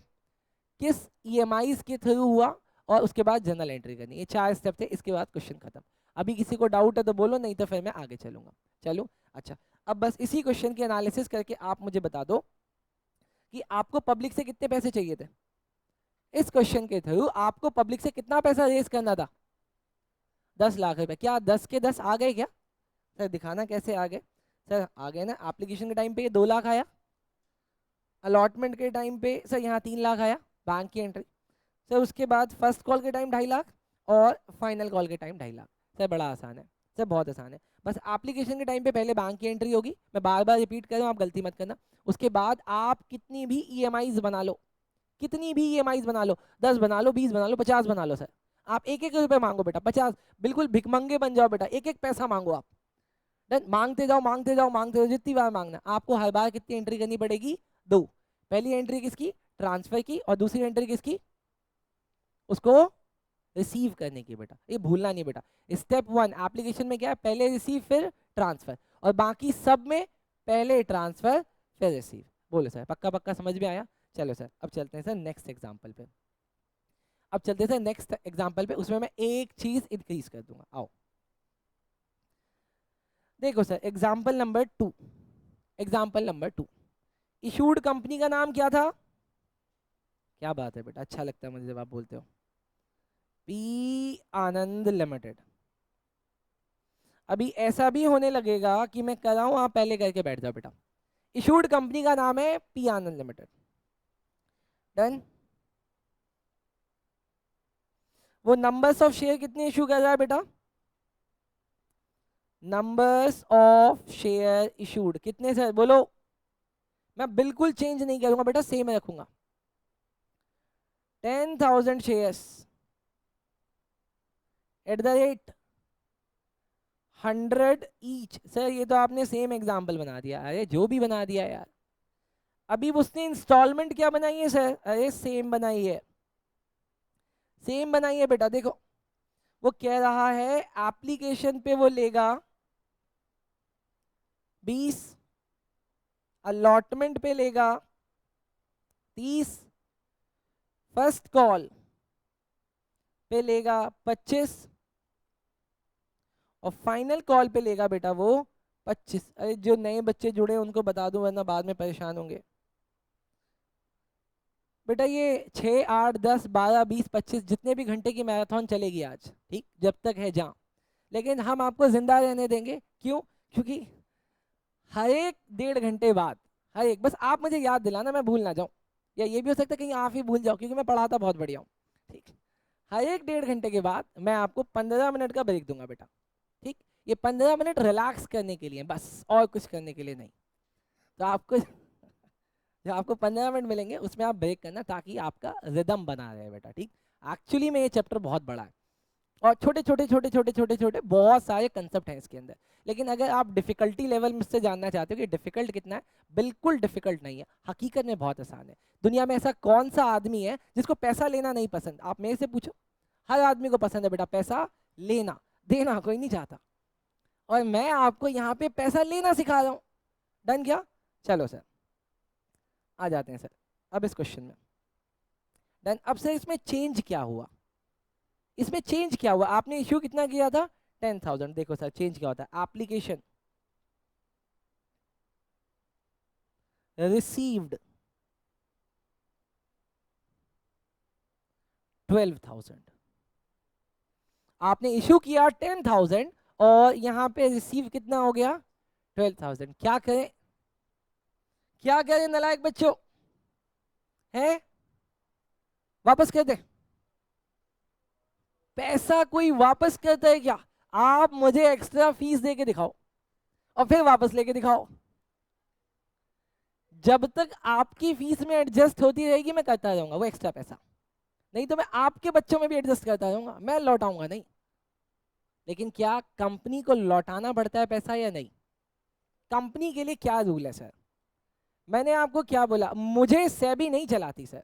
किस ईएमआईज के थ्रू हुआ, और उसके बाद जनरल एंट्री करनी। ये 4 स्टेप थे। इसके बाद क्वेश्चन खत्म। अभी किसी को डाउट है तो बोलो, नहीं तो फिर मैं आगे चलूंगा। चलो अच्छा, अब बस इसी क्वेश्चन की एनालिसिस करके आप मुझे बता दो कि आपको पब्लिक से कितने पैसे चाहिए थे। इस क्वेश्चन के थ्रू आपको पब्लिक से कितना पैसा रेज करना था? 10 लाख रुपए। क्या 10 के 10 आ गए क्या? सर दिखाना कैसे आ गए। सर आ गए ना, एप्लीकेशन के टाइम पे ये 2 लाख आया, अलॉटमेंट के टाइम पे सर यहाँ 3 लाख आया बैंक की एंट्री, सर उसके बाद फर्स्ट कॉल के टाइम 2.5 लाख और फाइनल कॉल के टाइम 2.5 लाख। सर बड़ा आसान है सर, बहुत आसान है। बस एप्लीकेशन के टाइम पे पहले बैंक की एंट्री होगी, मैं बार बार रिपीट कर रहा हूँ, आप गलती मत करना। उसके बाद आप कितनी भी ईएमआईज बना लो, कितनी भी ईएमआईज बना लो, 10 बना लो, 20 बना लो, 50 बना लो, सर आप 1-1 रुपए मांगो बेटा। 50 बिल्कुल भिखमंगे बन जाओ बेटा, 1-1 पैसा मांगो आप। डन। मांगते जाओ मांगते जाओ मांगते जाओ, जितनी बार मांगना। आपको हर बार कितनी एंट्री करनी पड़ेगी? 2। पहली एंट्री किसकी? ट्रांसफर की। और दूसरी एंट्री किसकी? उसको रिसीव करने की बेटा। ये भूलना नहीं बेटा। स्टेप 1 एप्लीकेशन में क्या है? पहले रिसीव फिर ट्रांसफर, और बाकी सब में पहले ट्रांसफर फिर रिसीव। बोलो सर पक्का पक्का समझ में आया? चलो सर अब चलते हैं सर नेक्स्ट एग्जांपल पे। अब चलते हैं सर नेक्स्ट एग्जांपल पे, उसमें मैं एक चीज इंक्रीज कर दूंगा। आओ देखो sir, example number 2। Example number 2, issued company का नाम क्या था? क्या बात है बेटा, अच्छा लगता है मुझे जब आप बोलते हो। पी आनंद लिमिटेड। अभी ऐसा भी होने लगेगा कि मैं कर रहा हूं, आप पहले करके बैठ जाओ बेटा। इशूड कंपनी का नाम है पी आनंद लिमिटेड। डन। वो नंबर्स ऑफ शेयर कितने इशू कर रहा है बेटा? नंबर्स ऑफ शेयर इशूड कितने सर? बोलो। मैं बिल्कुल चेंज नहीं करूंगा बेटा, सेम रखूंगा। 10,000 shares at the rate 100 each. Sir ये तो आपने सेम एग्जाम्पल बना दिया। अरे जो भी बना दिया यार। अभी उसने इंस्टॉलमेंट क्या बनाई है सर? अरे सेम बनाई है, सेम बनाई है बेटा। देखो वो कह रहा है एप्लीकेशन पे वो लेगा 20, अलॉटमेंट पे लेगा 30, फर्स्ट कॉल पे लेगा 25, और फाइनल कॉल पे लेगा बेटा वो 25। अरे जो नए बच्चे जुड़े हैं उनको बता दूं वरना बाद में परेशान होंगे। बेटा ये 6 8 10 12 20 25 जितने भी घंटे की मैराथन चलेगी आज, ठीक, जब तक है जहाँ, लेकिन हम आपको जिंदा रहने देंगे। क्यों? क्योंकि हर एक 1.5 घंटे बाद, हर एक, बस आप मुझे याद दिलाना मैं भूल ना जाऊं, या ये भी हो सकता है कहीं आप ही भूल जाओ क्योंकि मैं पढ़ाता बहुत बढ़िया हूँ, ठीक। हर एक 1.5 घंटे के बाद मैं आपको 15 मिनट का ब्रेक दूंगा बेटा, ठीक। ये 15 मिनट रिलैक्स करने के लिए बस, और कुछ करने के लिए नहीं। तो आपको जो आपको 15 मिनट मिलेंगे उसमें आप ब्रेक करना ताकि आपका रिदम बना रहे बेटा, ठीक। एक्चुअली में ये चैप्टर बहुत बड़ा है और छोटे छोटे छोटे छोटे छोटे छोटे बहुत सारे कंसेप्ट हैं इसके अंदर। लेकिन अगर आप डिफिकल्टी लेवल मुझसे जानना चाहते हो कि डिफिकल्ट कितना है, बिल्कुल डिफिकल्ट नहीं है, हकीकत में बहुत आसान है। दुनिया में ऐसा कौन सा आदमी है जिसको पैसा लेना नहीं पसंद? आप मेरे से पूछो, हर आदमी को पसंद है बेटा पैसा लेना, देना कोई नहीं चाहता। और मैं आपको यहाँ पे पैसा लेना सिखा रहा हूँ। डन क्या? चलो सर आ जाते हैं सर अब इस क्वेश्चन में। डन। अब सर इसमें चेंज क्या हुआ? इसमें चेंज क्या हुआ? आपने इश्यू कितना किया था? 10,000। देखो सर चेंज क्या होता है, एप्लीकेशन रिसीव्ड 12,000। आपने इश्यू किया 10,000 और यहाँ पे रिसीव कितना हो गया? 12,000। क्या करें, क्या करें नालायक बच्चों, है वापस कर दे? पैसा कोई वापस करता है क्या? आप मुझे एक्स्ट्रा फीस दे के दिखाओ और फिर वापस लेके दिखाओ। जब तक आपकी फीस में एडजस्ट होती रहेगी मैं करता रहूंगा वो एक्स्ट्रा पैसा, नहीं तो मैं आपके बच्चों में भी एडजस्ट करता रहूंगा, मैं लौटाऊंगा नहीं। लेकिन क्या कंपनी को लौटाना पड़ता है पैसा या नहीं? कंपनी के लिए क्या रूल है सर? मैंने आपको क्या बोला, मुझे सेबी नहीं चलाती सर,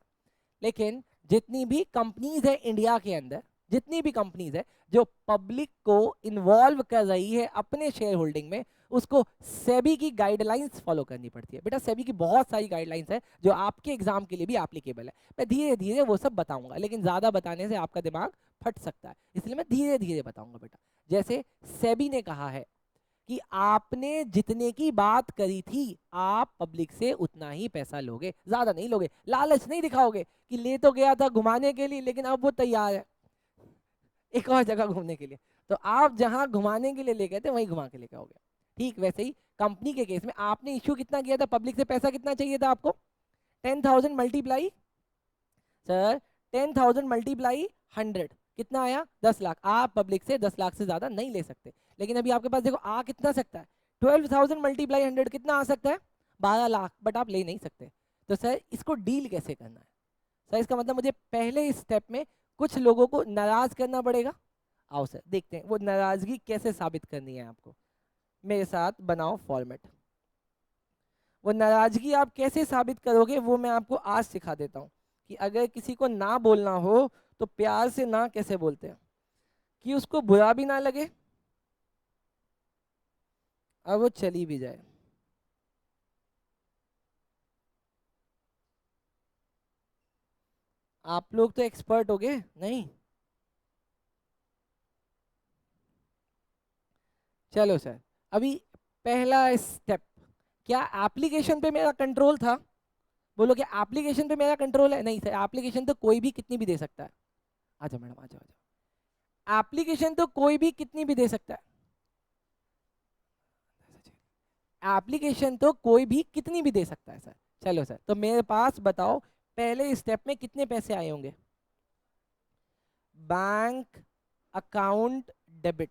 लेकिन जितनी भी कंपनीज है इंडिया के अंदर, जितनी भी कंपनीज है जो पब्लिक को इन्वॉल्व कर रही है अपने शेयर होल्डिंग में, उसको सेबी की गाइडलाइंस फॉलो करनी पड़ती है बेटा। सेबी की बहुत सारी गाइडलाइंस है जो आपके एग्जाम के लिए भी एप्लीकेबल है। मैं धीरे धीरे वो सब बताऊंगा, लेकिन ज्यादा बताने से आपका दिमाग फट सकता है, इसलिए मैं धीरे धीरे बताऊंगा बेटा। जैसे सेबी ने कहा है कि आपने जितने की बात करी थी आप पब्लिक से उतना ही पैसा लोगे, ज्यादा नहीं लोगे। लालच नहीं दिखाओगे कि ले तो गया था घुमाने के लिए लेकिन अब वो तैयार है एक और जगह घूमने के लिए, तो आप जहां घुमाने के लिए ले गए थे वहीं घुमा के लेके आओगे। ठीक वैसे ही कंपनी के केस में आपने इश्यू कितना किया था, पब्लिक से पैसा कितना चाहिए था आपको? 10,000 मल्टीप्लाई सर, 10,000 मल्टीप्लाई 100 कितना आया? 10 लाख। आप पब्लिक से 10 लाख से ज्यादा नहीं ले सकते, लेकिन अभी आपके पास देखो आ कितना सकता है, 12,000 मल्टीप्लाई 100 कितना आ सकता है? 12 लाख। बट आप ले नहीं सकते। तो सर इसको डील कैसे करना है? सर इसका मतलब मुझे पहले स्टेप में कुछ लोगों को नाराज करना पड़ेगा। आओ सर देखते हैं वो नाराजगी कैसे साबित करनी है आपको। मेरे साथ बनाओ फॉर्मेट। वो नाराजगी आप कैसे साबित करोगे वो मैं आपको आज सिखा देता हूँ कि अगर किसी को ना बोलना हो तो प्यार से ना कैसे बोलते हैं कि उसको बुरा भी ना लगे और वो चली भी जाए। आप लोग तो एक्सपर्ट हो गए नहीं? चलो सर अभी पहला स्टेप, क्या एप्लीकेशन पे मेरा कंट्रोल था? बोलो क्या एप्लीकेशन पे मेरा कंट्रोल है? नहीं सर, एप्लीकेशन तो कोई भी कितनी भी दे सकता है। आजा मैडम आजा आजा, एप्लीकेशन तो कोई भी कितनी भी दे सकता है। एप्लीकेशन तो कोई भी कितनी भी दे सकता है सर। चलो सर तो मेरे पास बताओ पहले स्टेप में कितने पैसे आए होंगे? बैंक अकाउंट डेबिट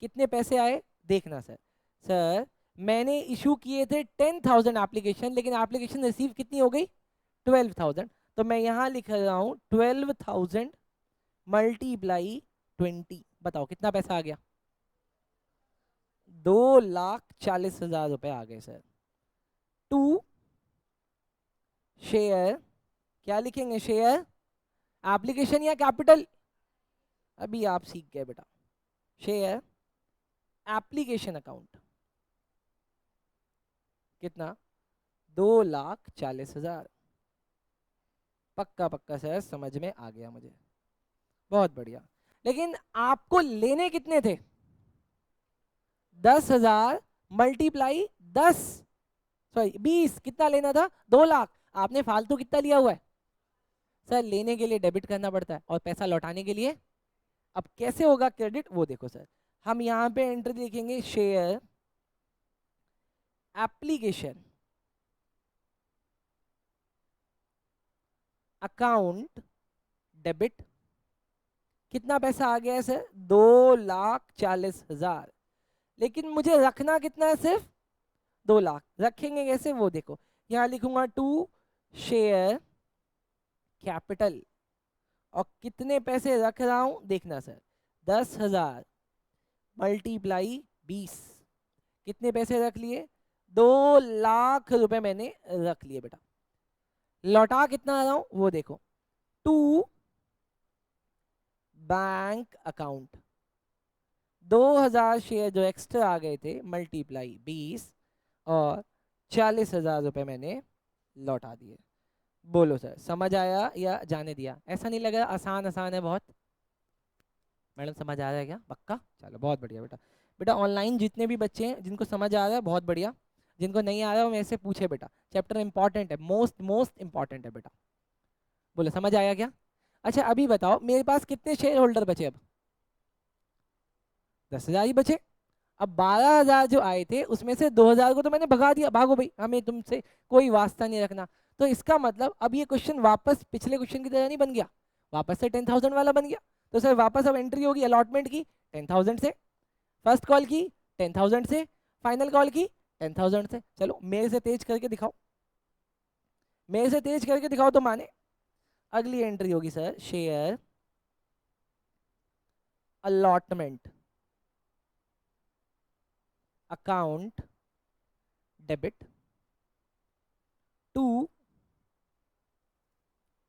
कितने पैसे आए देखना सर। सर मैंने इशू किए थे 10,000 एप्लीकेशन, लेकिन एप्लीकेशन रिसीव कितनी हो गई? 12,000। तो मैं यहां लिख रहा हूं 12,000 मल्टीप्लाई 20, बताओ कितना पैसा आ गया? 2,40,000 रुपए आ गए सर। टू शेयर, क्या लिखेंगे शेयर, एप्लीकेशन या कैपिटल? अभी आप सीख गए बेटा। शेयर एप्लीकेशन अकाउंट कितना? 2,40,000। पक्का पक्का सर समझ में आ गया मुझे, बहुत बढ़िया। लेकिन आपको लेने कितने थे? 10,000 मल्टीप्लाई 10, सॉरी 20, कितना लेना था? 2 लाख। आपने फालतू कितना लिया हुआ है सर? लेने के लिए डेबिट करना पड़ता है और पैसा लौटाने के लिए, अब कैसे होगा क्रेडिट वो देखो सर। हम यहाँ पे एंट्री लिखेंगे, शेयर एप्लीकेशन अकाउंट डेबिट। कितना पैसा आ गया है सर? 2,40,000। लेकिन मुझे रखना कितना है? सिर्फ 2 लाख। रखेंगे कैसे वो देखो, यहाँ लिखूंगा टू शेयर कैपिटल, और कितने पैसे रख रहा हूं देखना सर, 10,000 मल्टीप्लाई 20, कितने पैसे रख लिए? 2 लाख रुपए मैंने रख लिए बेटा। लौटा कितना रहा हूं वो देखो, टू बैंक अकाउंट, 2,000 शेयर जो एक्स्ट्रा आ गए थे मल्टीप्लाई 20, और 40,000 रुपए मैंने लौटा दिए। बोलो सर समझ आया या जाने दिया? ऐसा नहीं लगा आसान आसान है बहुत? मैडम समझ आ रहा है क्या? पक्का? चलो बहुत बढ़िया बेटा। बेटा ऑनलाइन जितने भी बच्चे हैं जिनको समझ आ रहा है बहुत बढ़िया, जिनको नहीं आ रहा है वो मेरे से पूछे बेटा। चैप्टर इंपॉर्टेंट है, मोस्ट मोस्ट इंपॉर्टेंट है बेटा। बोलो समझ आया क्या? अच्छा अभी बताओ मेरे पास कितने शेयर होल्डर बचे? अब 10,000 ही बचे। अब 12,000 जो आए थे उसमें से 2,000 को तो मैंने भगा दिया, भागो भाई हमें तुमसे कोई वास्ता नहीं रखना। तो इसका मतलब अब ये क्वेश्चन वापस पिछले क्वेश्चन की तरह नहीं बन गया, वापस से 10,000 वाला बन गया। तो सर वापस अब एंट्री होगी अलॉटमेंट की 10,000 से, फर्स्ट कॉल की 10,000 से, फाइनल कॉल की 10,000 से। चलो मेरे से तेज करके दिखाओ, मेरे से तेज करके दिखाओ तो माने। अगली एंट्री होगी sir share allotment account debit to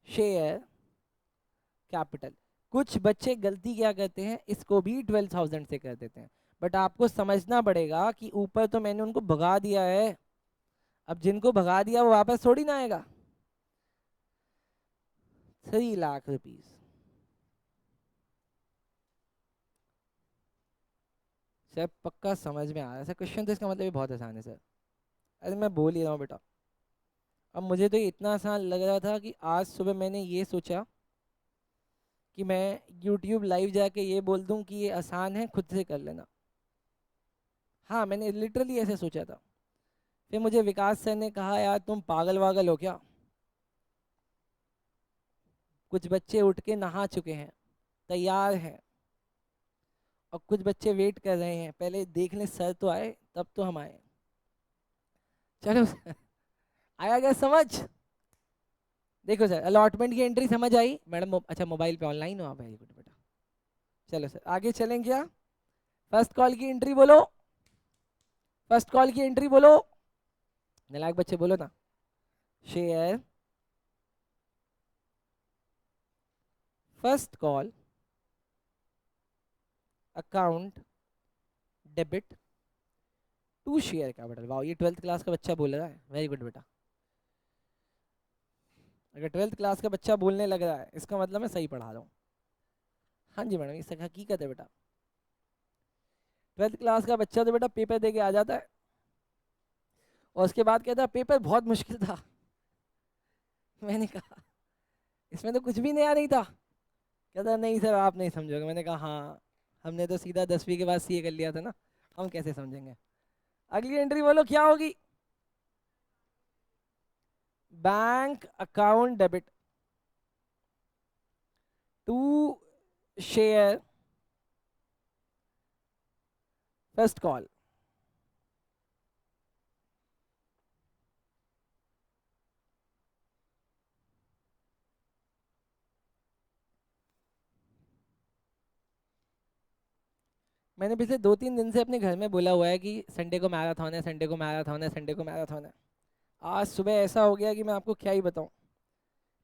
share capital. कुछ बच्चे गलती क्या करते हैं, इसको भी 12,000 से कर देते हैं, बट आपको समझना पड़ेगा कि ऊपर तो मैंने उनको भगा दिया है, अब जिनको भगा दिया वो वापस थोड़ी ना आएगा। 3 लाख रुपीज। सर पक्का समझ में आ रहा है सर क्वेश्चन? तो इसका मतलब ये बहुत आसान है सर। अरे मैं बोल ही रहा हूँ बेटा। अब मुझे तो ये इतना आसान लग रहा था कि आज सुबह मैंने ये सोचा कि मैं YouTube लाइव जाके ये बोल दूं कि ये आसान है, खुद से कर लेना। हाँ मैंने लिटरली ऐसे सोचा था। फिर मुझे विकास सर ने कहा यार तुम पागल वागल हो क्या, कुछ बच्चे उठ के नहा चुके हैं, तैयार हैं, और कुछ बच्चे वेट कर रहे हैं, पहले देख लें सर तो आए तब तो हम आए। चलो आया गया समझ? देखो सर अलॉटमेंट की एंट्री समझ आई मैडम? अच्छा मोबाइल पे ऑनलाइन हो आप? वेरी गुड बेटा। चलो सर आगे चलें क्या? फर्स्ट कॉल की एंट्री बोलो, फर्स्ट कॉल की एंट्री बोलो, नालायक बच्चे बोलो ना। Share first call account debit to share capital. Wow ये 12th क्लास का बच्चा बोल रहा है, वेरी गुड बेटा। अगर 12th क्लास का बच्चा बोलने लग रहा है इसका मतलब मैं सही पढ़ा रहा हूँ। हाँ जी मैडम ये हकीकत है बेटा। 12th क्लास का बच्चा तो बेटा पेपर दे के आ जाता है और उसके बाद कहता है पेपर बहुत मुश्किल था। मैंने कहा इसमें तो कुछ भी नया नहीं था। कहता नहीं सर आप नहीं समझोगे। मैंने कहा हाँ हमने तो सीधा 10वीं के बाद सीए कर लिया था ना, हम कैसे समझेंगे। अगली एंट्री बोलो क्या होगी? Bank account debit to share first call. मैंने पिछले 2-3 दिन से अपने घर में बोला हुआ है कि संडे को मैराथन है, संडे को मैराथन है, संडे को मैराथन है। आज सुबह ऐसा हो गया कि मैं आपको क्या ही बताऊं।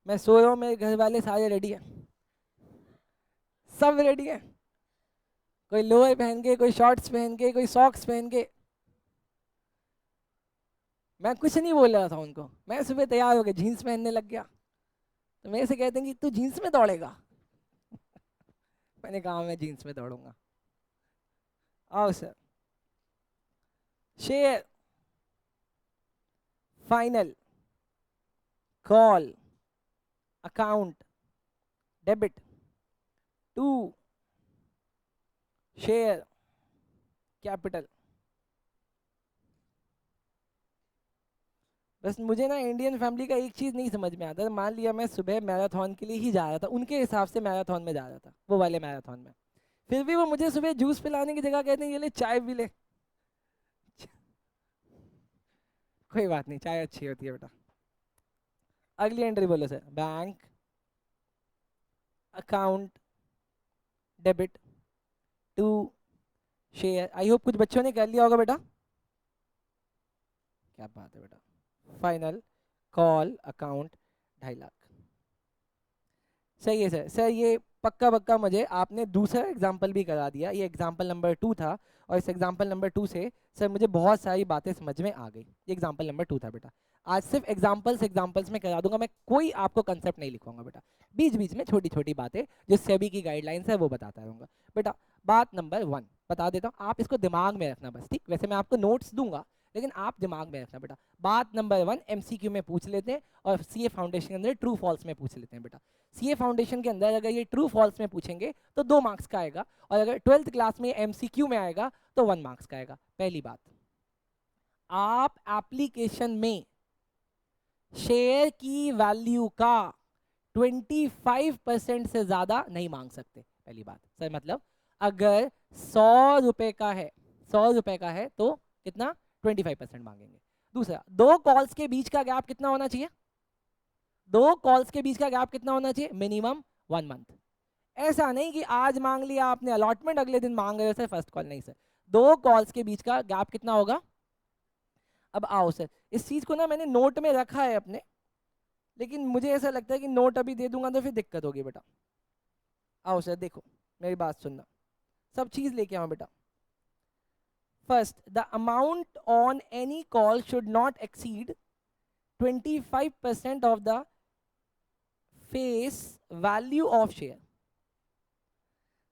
मैं सो रहा हूँ, मेरे घर वाले सारे रेडी हैं, सब रेडी हैं, कोई लोअर पहन के, कोई शॉर्ट्स पहन के, कोई सॉक्स पहन के। मैं कुछ नहीं बोल रहा था उनको, मैं सुबह तैयार हो गया जीन्स पहनने लग गया। तो मेरे से कहते हैं कि तू जीन्स में दौड़ेगा। मैंने कहा मैं जीन्स में दौड़ूंगा। आओ sir share, final, call, account, debit, to, share, capital. बस मुझे ना इंडियन फैमिली का एक चीज नहीं समझ में आता था। मान लिया मैं सुबह मैराथन के लिए ही जा रहा था, उनके हिसाब से मैराथन में जा रहा था, वो वाले मैराथन में, फिर भी वो मुझे सुबह जूस पिलाने की जगह कहते हैं ये ले चाय भी ले। कोई बात नहीं, चाय अच्छी होती है बेटा। अगली एंट्री बोलो sir. Bank, account, debit, to, share. I hope कुछ बच्चों ने कर लिया होगा बेटा। क्या बात है बेटा। Final, call, account, 2.5 lakh. सही है सर। सर ये पक्का पक्का मुझे आपने दूसरा एग्जाम्पल भी करा दिया, ये एग्जाम्पल नंबर 2 था, और इस एग्जाम्पल नंबर 2 से सर मुझे बहुत सारी बातें समझ में आ गई। ये एग्जाम्पल नंबर 2 था बेटा। आज सिर्फ एग्जाम्पल्स में करा दूंगा, मैं कोई आपको कंसेप्ट नहीं लिखूंगा बेटा, बीच बीच में छोटी छोटी बातें जो सेबी की गाइडलाइंस है वो बताता रहूंगा बेटा। बात नंबर 1 बता देता हूँ, आप इसको दिमाग में रखना बस, ठीक। वैसे मैं आपको नोट्स दूंगा लेकिन आप दिमाग में रखना बेटा। बात नंबर 1 एमसीक्यू में पूछ लेते हैं और सीए फाउंडेशन के अंदर ट्रू फॉल्स में पूछ लेते हैं बेटा। सीए फाउंडेशन के अंदर अगर ये ट्रू फॉल्स में पूछेंगे तो 2 मार्क्स का आएगा, और अगर 12th क्लास में एमसीक्यू में आएगा तो 1 मार्क्स का आएगा। पहली बात, आप एप्लीकेशन में शेयर की वैल्यू का 25% से ज्यादा नहीं मांग सकते। पहली बात सर, मतलब अगर 100 रुपए का है, 100 रुपए का है तो कितना 25% मांगेंगे। दूसरा, 2 कॉल्स के बीच का गैप कितना होना चाहिए? 2 कॉल्स के बीच का गैप कितना होना चाहिए? Minimum 1 month. ऐसा नहीं कि आज मांग लिया आपने अलॉटमेंट अगले दिन मांग रहे हो सर फर्स्ट कॉल, नहीं सर। 2 कॉल्स के बीच का गैप कितना होगा? अब आओ सर, इस चीज को ना मैंने नोट में रखा है अपने, लेकिन मुझे ऐसा लगता है कि नोट अभी दे दूंगा तो फिर दिक्कत होगी बेटा। आओ सर देखो, मेरी बात सुनना, सब चीज लेके आओ बेटा। First, the amount on any call should not exceed 25% of the face value of share.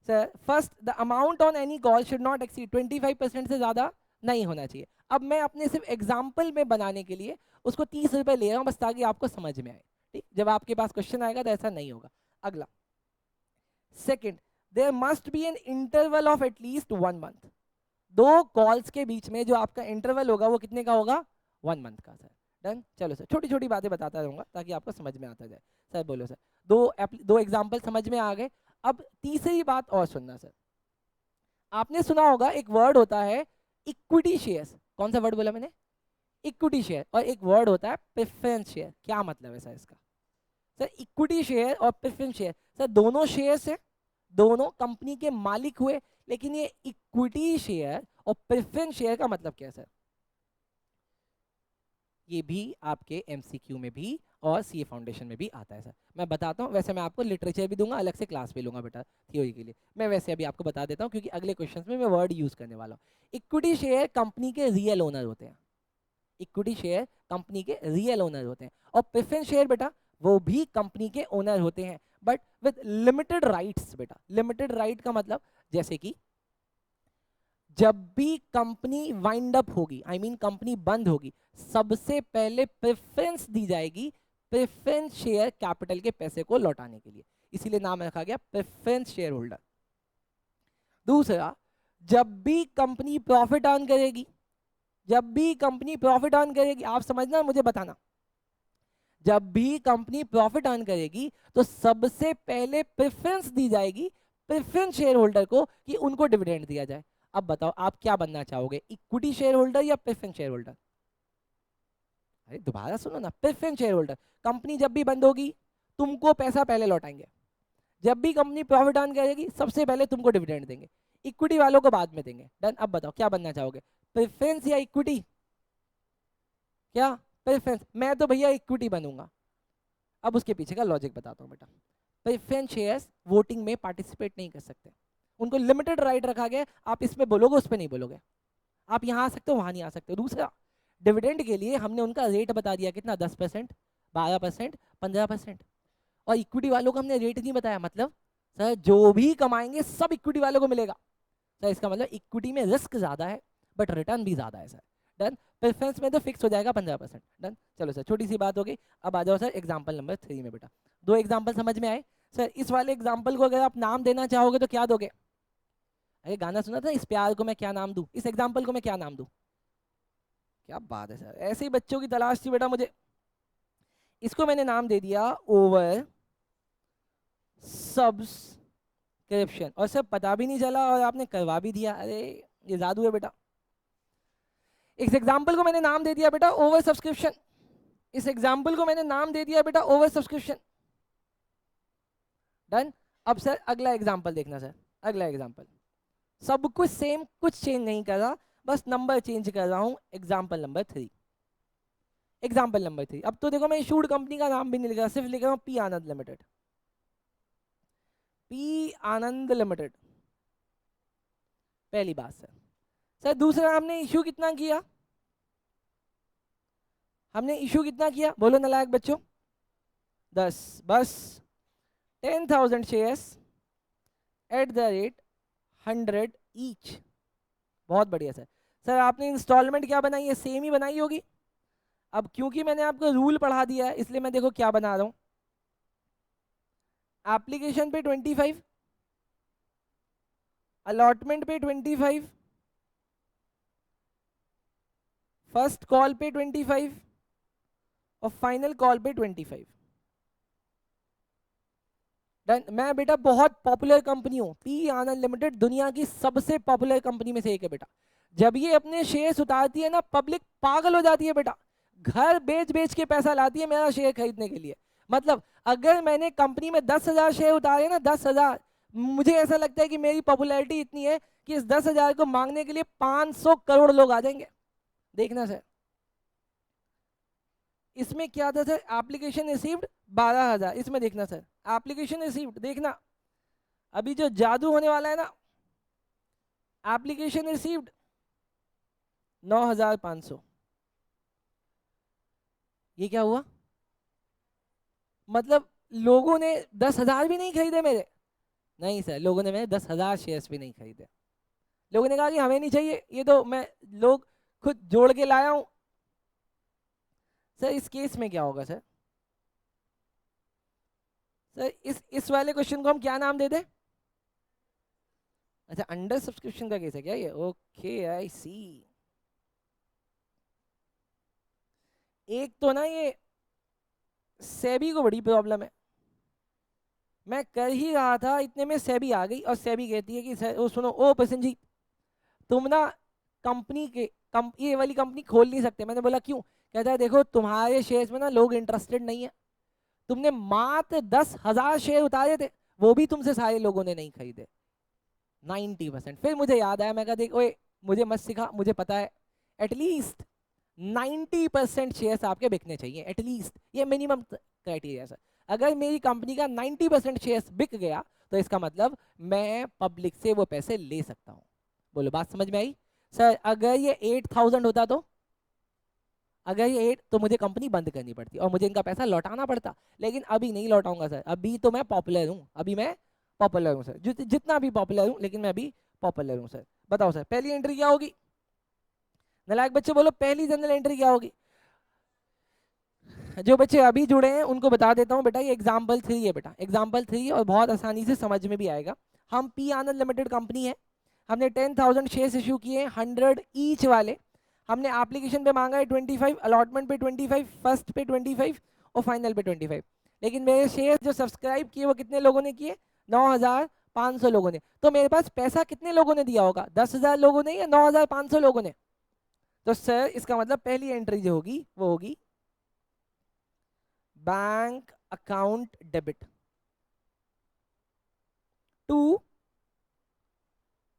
Sir first, the amount on any call should not exceed 25% से ज्यादा नहीं होना चाहिए। अब मैं अपने सिर्फ एग्जाम्पल में बनाने के लिए उसको 30 रुपए ले रहा हूँ बस, ताकि आपको समझ में आए, ठीक। जब आपके पास क्वेश्चन आएगा तो ऐसा नहीं होगा। अगला, second, there must be an interval of at least 1 month. 2 calls के बीच में जो आपका इंटरवल होगा वो कितने का होगा? 1 मंथ का। Sir done. चलो सर, छोटी छोटी बातें बताता रहूंगा ताकि आपको समझ में आता जाए। सर बोलो सर, दो एग्जाम्पल समझ में आ गए। अब तीसरी बात और सुनना सर। आपने सुना होगा एक वर्ड होता है इक्विटी शेयर्स। कौन सा वर्ड बोला मैंने? Equity share. और एक वर्ड होता है प्रेफरेंस शेयर। क्या मतलब है सर इसका? सर इक्विटी शेयर और प्रेफरेंस शेयर, सर दोनों शेयर है, दोनों कंपनी के मालिक हुए, लेकिन ये इक्विटी शेयर और प्रेफरेंस शेयर का मतलब क्या है सर? ये भी आपके एमसीक्यू में भी और सीए फाउंडेशन में भी आता है सर। मैं बताता हूँ, वैसे मैं आपको लिटरेचर भी दूंगा, अलग से क्लास भी लूंगा बेटा थ्योरी के लिए। मैं वैसे अभी आपको बता देता हूँ क्योंकि अगले क्वेश्चन में मैं वर्ड यूज करने वाला हूँ। इक्विटी शेयर कंपनी के रियल ओनर होते हैं, इक्विटी शेयर कंपनी के रियल ओनर होते हैं। और प्रेफरेंस शेयर बेटा वो भी कंपनी के ओनर होते हैं, बट विद लिमिटेड राइट्स बेटा। लिमिटेड राइट का मतलब, जैसे कि जब भी कंपनी वाइंड अप होगी, आई मीन कंपनी बंद होगी, सबसे पहले प्रेफरेंस दी जाएगी प्रेफरेंस शेयर कैपिटल के पैसे को लौटाने के लिए, इसीलिए नाम रखा गया प्रेफरेंस शेयर होल्डर। दूसरा, जब भी कंपनी प्रॉफिट अर्न करेगी, जब भी कंपनी प्रॉफिट अर्न करेगी, आप समझना मुझे बताना, जब भी कंपनी प्रॉफिट अर्न करेगी तो सबसे पहले प्रेफरेंस दी जाएगी प्रेफरेंस शेयर होल्डर को कि उनको डिविडेंड दिया जाए। अब बताओ आप क्या बनना चाहोगे, इक्विटी शेयर होल्डर या प्रेफरेंस शेयर होल्डर? अरे दोबारा सुनो ना, प्रेफरेंस शेयर होल्डर। कंपनी जब भी बंद होगी तुमको पैसा पहले लौटाएंगे, जब भी कंपनी प्रॉफिट अर्न करेगी सबसे पहले तुमको डिविडेंड देंगे, इक्विटी वालों को बाद में देंगे। डन। अब बताओ क्या बनना चाहोगे, प्रेफरेंस या इक्विटी? क्या प्रेफरेंस? मैं तो भैया इक्विटी बनूंगा। अब उसके पीछे का लॉजिक बताता हूँ बेटा। प्रेफरेंस शेयर्स वोटिंग में पार्टिसिपेट नहीं कर सकते, उनको लिमिटेड राइट रखा गया, आप इसमें बोलोगे उस पर नहीं बोलोगे, आप यहाँ आ सकते हो वहां नहीं आ सकते हो। दूसरा, डिविडेंड के लिए हमने उनका रेट बता दिया, कितना? 10%, 12%, 15%। और इक्विटी वालों को हमने रेट नहीं बताया, मतलब सर जो भी कमाएंगे सब इक्विटी वालों को मिलेगा। सर इसका मतलब इक्विटी में रिस्क ज्यादा है बट रिटर्न भी ज्यादा है सर। डन। प्रेफरेंस में तो फिक्स हो जाएगा 15%। डन। चलो सर, छोटी सी बात हो गई। अब आ जाओ सर एग्जाम्पल नंबर 3 में बेटा। दो एग्जाम्पल समझ में आए सर। इस वाले एग्जाम्पल को अगर आप नाम देना चाहोगे तो क्या दोगे? अरे गाना सुना था, इस प्यार को मैं क्या नाम दूं, इस एग्जाम्पल को मैं क्या नाम दूं? क्या बात है सर, ऐसे ही बच्चों की तलाश थी बेटा मुझे। इसको मैंने नाम दे दिया ओवर सब्सक्रिप्शन, और सर पता भी नहीं चला और आपने करवा भी दिया। अरे ये जादू है बेटा। इस एग्जाम्पल को मैंने नाम दे दिया बेटा ओवर सब्सक्रिप्शन। इस एग्जाम्पल को मैंने नाम दे दिया बेटा ओवर सब्सक्रिप्शन। डन। अब सर अगला एग्जाम्पल देखना सर। अगला एग्जाम्पल सब कुछ सेम, कुछ चेंज नहीं कर रहा, बस नंबर चेंज कर रहा हूं। Example number 3। Example number 3। अब तो देखो मैं इशूड कंपनी का नाम भी नहीं लिख रहा, सिर्फ लिख रहा हूं पी आनंद लिमिटेड। पी आनंद लिमिटेड। पहली बात सर। सर दूसरा, हमने इशू कितना किया? हमने इशू कितना किया बोलो नालायक बच्चों? 10। बस 10,000 shares at the rate 100 each. बहुत बढ़िया सर। सर आपने इंस्टॉलमेंट क्या बनाई है? सेम ही बनाई होगी। अब क्योंकि मैंने आपको रूल पढ़ा दिया है इसलिए मैं देखो क्या बना रहा हूं। एप्लीकेशन पे 25, अलॉटमेंट पे 25, फर्स्ट कॉल पे 25 और फाइनल कॉल पे 25। डन। मैं बेटा बहुत पॉपुलर कंपनी हूं, पी आनंद लिमिटेड दुनिया की सबसे पॉपुलर कंपनी में से एक है बेटा। जब ये अपने शेयर्स उतारती है ना, पब्लिक पागल हो जाती है बेटा। घर बेच बेच के पैसा लाती है मेरा शेयर खरीदने के लिए। मतलब अगर मैंने कंपनी में 10,000 शेयर उतारे ना, 10,000, मुझे ऐसा लगता है कि मेरी पॉपुलैरिटी इतनी है कि इस 10,000 को मांगने के लिए 500 करोड़ लोग आ जाएंगे। देखना सर। इसमें क्या था सर? Application received 12,000। इसमें देखना सर, एप्लीकेशन रिसीव्ड देखना, अभी जो जादू होने वाला है ना, एप्लीकेशन रिसीव्ड 9,500। ये क्या हुआ? मतलब लोगों ने 10,000 भी नहीं खरीदे मेरे? नहीं सर, लोगों ने मेरे 10,000 शेयर्स भी नहीं खरीदे। लोगों ने कहा कि हमें नहीं चाहिए, ये तो मैं लोग खुद जोड़ के लाया हूं। सर इस केस में क्या होगा सर? सर इस वाले क्वेश्चन को हम क्या नाम दे दें? अच्छा, अंडर सब्सक्रिप्शन का केस है क्या ये? ओके, आई सी। एक तो ना ये सेबी को बड़ी प्रॉब्लम है। मैं कर ही रहा था, इतने में सेबी आ गई और सेबी कहती है कि ओ सुनो ओ प्रसन्न जी, तुम ना कंपनी के ये वाली कंपनी खोल नहीं सकते। मैंने बोला क्यों? कहता है देखो तुम्हारे शेयर्स में ना लोग इंटरेस्टेड नहीं है। तुमने मात्र 10,000 शेयर उतारे थे, वो भी तुमसे सारे लोगों ने नहीं खरीदे, 90%। फिर मुझे याद आया, मैं कहा देख ओए, मुझे मत सिखा, मुझे पता है एटलीस्ट 90% शेयर्स आपके बिकने चाहिए, एटलीस्ट ये मिनिमम क्राइटेरिया सर। अगर मेरी कंपनी का 90% शेयर्स बिक गया तो इसका मतलब मैं पब्लिक से वो पैसे ले सकता हूं। बोलो बात समझ में आई? सर अगर ये 8,000 होता तो, अगर ये 8 तो मुझे कंपनी बंद करनी पड़ती और मुझे इनका पैसा लौटाना पड़ता। लेकिन अभी नहीं लौटाऊंगा सर, अभी तो मैं पॉपुलर हूँ, अभी मैं पॉपुलर हूँ सर, जितना भी पॉपुलर हूँ, लेकिन मैं अभी पॉपुलर हूँ सर। बताओ सर पहली एंट्री क्या होगी? नालायक बच्चे बोलो पहली जनरल एंट्री क्या होगी? जो बच्चे अभी जुड़े हैं उनको बता देता हूँ बेटा, ये एग्जाम्पल 3 है बेटा, एग्जाम्पल 3 और बहुत आसानी से समझ में भी आएगा। हम पी आनंद लिमिटेड कंपनी है, हमने 10,000 शेयर्स इशू किए, 100 ईच वाले। हमने एप्लीकेशन पे मांगा है 25, अलॉटमेंट पे 25, फर्स्ट पे 25 और फाइनल पे 25। लेकिन मेरे शेयर्स जो सब्सक्राइब किए वो कितने लोगों ने किए? 9,500 लोगों ने। तो मेरे पास पैसा कितने लोगों ने दिया होगा? 10,000 लोगों ने या 9,500 लोगों ने? तो सर इसका मतलब पहली एंट्री जो होगी वो होगी bank account debit to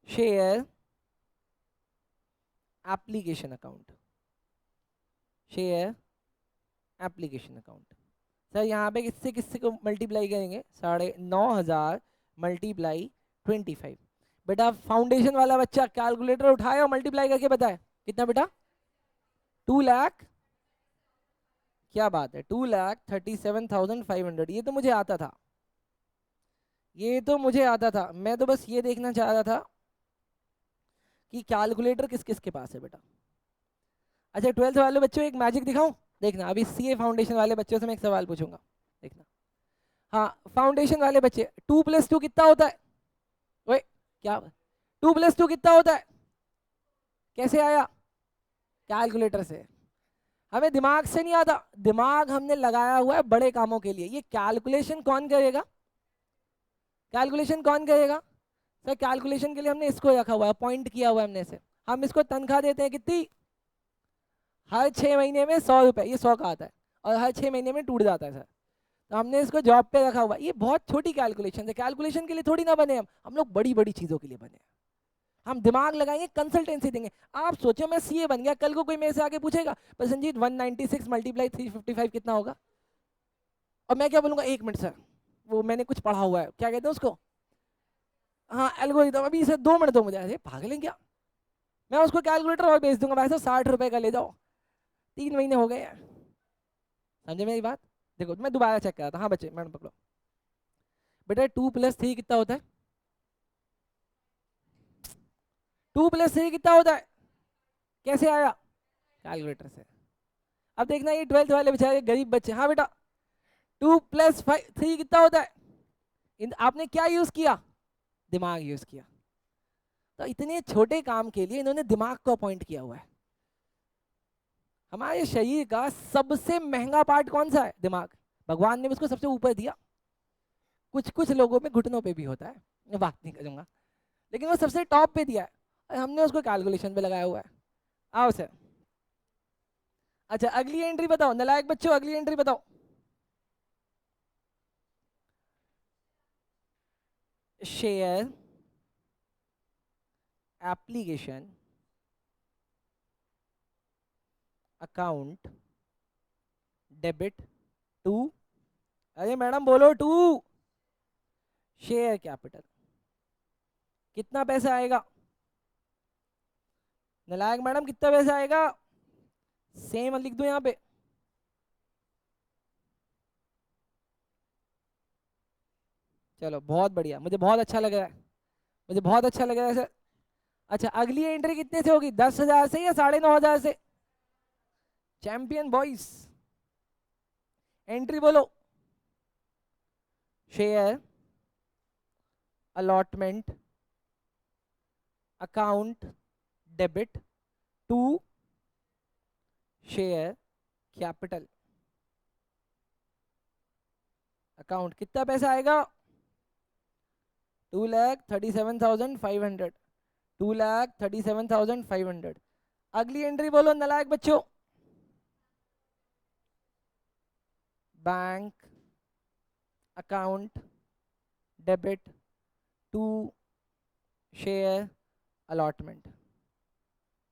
share application account, share application account. Sir यहाँ पे किससे किससे को मल्टीप्लाई करेंगे? 9,500 मल्टीप्लाई 25। बेटा फाउंडेशन वाला बच्चा कैलकुलेटर उठाए और मल्टीप्लाई करके बताए कितना बेटा? 2,00,000। क्या बात है, 2,37,500। ये तो मुझे आता था, ये तो मुझे आता था। मैं तो बस ये देखना चाह रहा था कि कैलकुलेटर किस किस के पास है बेटा। अच्छा 12th वाले बच्चों एक मैजिक दिखाऊं, देखना अभी सीए फाउंडेशन वाले बच्चों से मैं एक सवाल पूछूंगा, देखना। हाँ फाउंडेशन वाले बच्चे, 2+2 कितना होता है? ओए क्या, 2+2 कितना होता है? कैसे आया? कैलकुलेटर से। हमें दिमाग से नहीं आता, दिमाग हमने लगाया हुआ है बड़े कामों के लिए। ये कैलकुलेशन कौन करेगा? कैलकुलेशन कौन करेगा? सर कैलकुलेशन के लिए हमने इसको रखा हुआ है, पॉइंट किया हुआ है हमने से। हम इसको तनख्वाह देते हैं कितनी? हर 6 महीने में 100 रुपये, ये 100 का आता है, और हर 6 महीने में टूट जाता है सर। तो हमने इसको जॉब पे रखा हुआ है। ये बहुत छोटी कैलकुलेशन है, कैलकुलेशन के लिए थोड़ी ना बने हम लोग बड़ी बड़ी चीज़ों के लिए बने। हम दिमाग लगाएंगे, कंसल्टेंसी देंगे। आप सोचो मैं सीए बन गया, कल को कोई मेरे से आके पूछेगा प्रसन्नजीत 196 × 355 कितना होगा, और मैं क्या बोलूँगा, 1 मिनट सर वो मैंने कुछ पढ़ा हुआ है, क्या कहते हैं उसको, हाँ एल्गोरिथम, अभी इसे 2 मिनट दो मुझे। अरे पागल है क्या? मैं उसको कैलकुलेटर और बेच दूंगा, भाई साहब 60 रुपये का ले जाओ, 3 महीने हो गए यार। समझे मेरी बात? देखो मैं दोबारा चेक कर रहा था। हाँ बच्चे मैडम पकड़ो। बेटा 2+3 कितना होता है? 2+3 कितना होता है? कैसे आया? कैलकुलेटर से। अब देखना ये 12th वाले बेचारे गरीब बच्चे। हाँ बेटा 2+3 कितना होता है? आपने क्या यूज किया? दिमाग यूज किया। तो इतने छोटे काम के लिए इन्होंने दिमाग को अपॉइंट किया हुआ है। हमारे शरीर का सबसे महंगा पार्ट कौन सा है? दिमाग। भगवान ने उसको सबसे ऊपर दिया। कुछ कुछ लोगों में घुटनों पे भी होता है, मैं बात नहीं करूंगा, लेकिन वो सबसे टॉप पे दिया है, और हमने उसको कैलकुलेशन पे लगाया हुआ है। आओ सर। अच्छा अगली एंट्री बताओ नालायक बच्चों, अगली एंट्री बताओ। Share application account debit to, अरे मैडम बोलो, टू शेयर कैपिटल। कितना पैसा आएगा? नालायक मैडम कितना पैसा आएगा? सेम लिख दो यहाँ पे। चलो बहुत बढ़िया, मुझे बहुत अच्छा लग रहा है, मुझे बहुत अच्छा लग रहा है सर। अच्छा अगली एंट्री कितने से होगी, 10,000 से या 9,500 से? चैंपियन बॉयज एंट्री बोलो। Share allotment account debit to share capital account. कितना पैसा आएगा? 2,37,500, 2,37,500। अगली एंट्री बोलो नालायक बच्चों। Bank account debit to share allotment.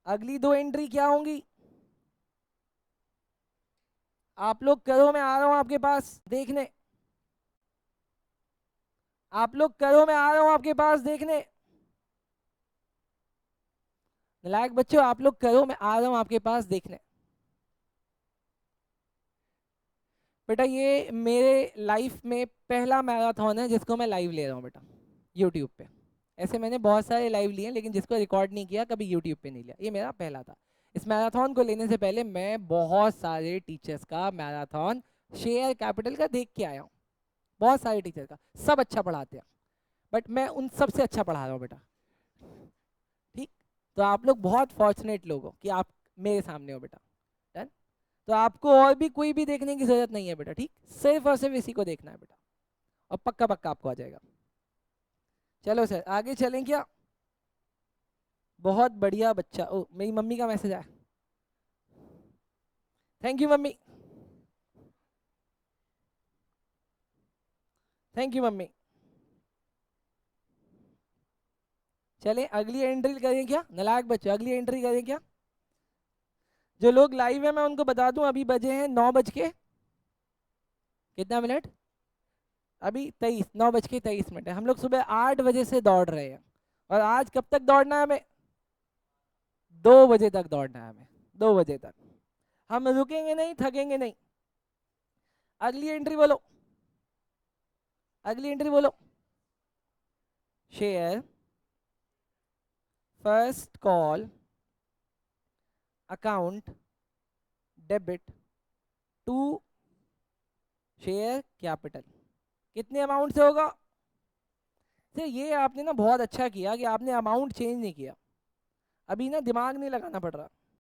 अगली दो एंट्री क्या होंगी? आप लोग करो, मैं आ रहा हूं आपके पास देखने। आप लोग करो, मैं आ रहा हूं आपके पास देखने। नालायक बच्चों आप लोग करो, मैं आ रहा हूं आपके पास देखने। बेटा ये मेरे लाइफ में पहला मैराथन है जिसको मैं लाइव ले रहा हूँ बेटा, यूट्यूब पे। ऐसे मैंने बहुत सारे लाइव लिए हैं, लेकिन जिसको रिकॉर्ड नहीं किया कभी यूट्यूब पे नहीं लिया, ये मेरा पहला था। इस मैराथन को लेने से पहले मैं बहुत सारे टीचर्स का मैराथन शेयर कैपिटल का देख के आया हूँ, बहुत सारे टीचर का, सब अच्छा पढ़ाते हैं, बट मैं उन सबसे अच्छा पढ़ा रहा हूँ बेटा। ठीक, तो आप लोग बहुत फॉर्चुनेट लोग हो कि आप मेरे सामने हो बेटा। डन। तो आपको और भी कोई भी देखने की जरूरत नहीं है बेटा, ठीक, सिर्फ और सिर्फ इसी को देखना है बेटा, और पक्का पक्का आपको आ जाएगा। चलो सर आगे चलें क्या? बहुत बढ़िया बच्चा। ओ मेरी मम्मी का मैसेज आया, thank you mummy, thank you mummy. चलें अगली एंट्री करें क्या नालायक बच्चे, अगली एंट्री करें क्या? जो लोग लाइव है मैं उनको बता दूं, अभी बजे हैं 9 बज के कितना मिनट, अभी 9:23 है। हम लोग सुबह 8 बजे से दौड़ रहे हैं, और आज कब तक दौड़ना है हमें? 2 बजे तक दौड़ना है हमें, 2 बजे तक। हम रुकेंगे नहीं, थकेंगे नहीं। अगली एंट्री बोलो, अगली एंट्री बोलो। Share first call account debit to share capital, कितने अमाउंट से होगा? सर ये आपने ना बहुत अच्छा किया कि आपने अमाउंट चेंज नहीं किया, अभी ना दिमाग नहीं लगाना पड़ रहा।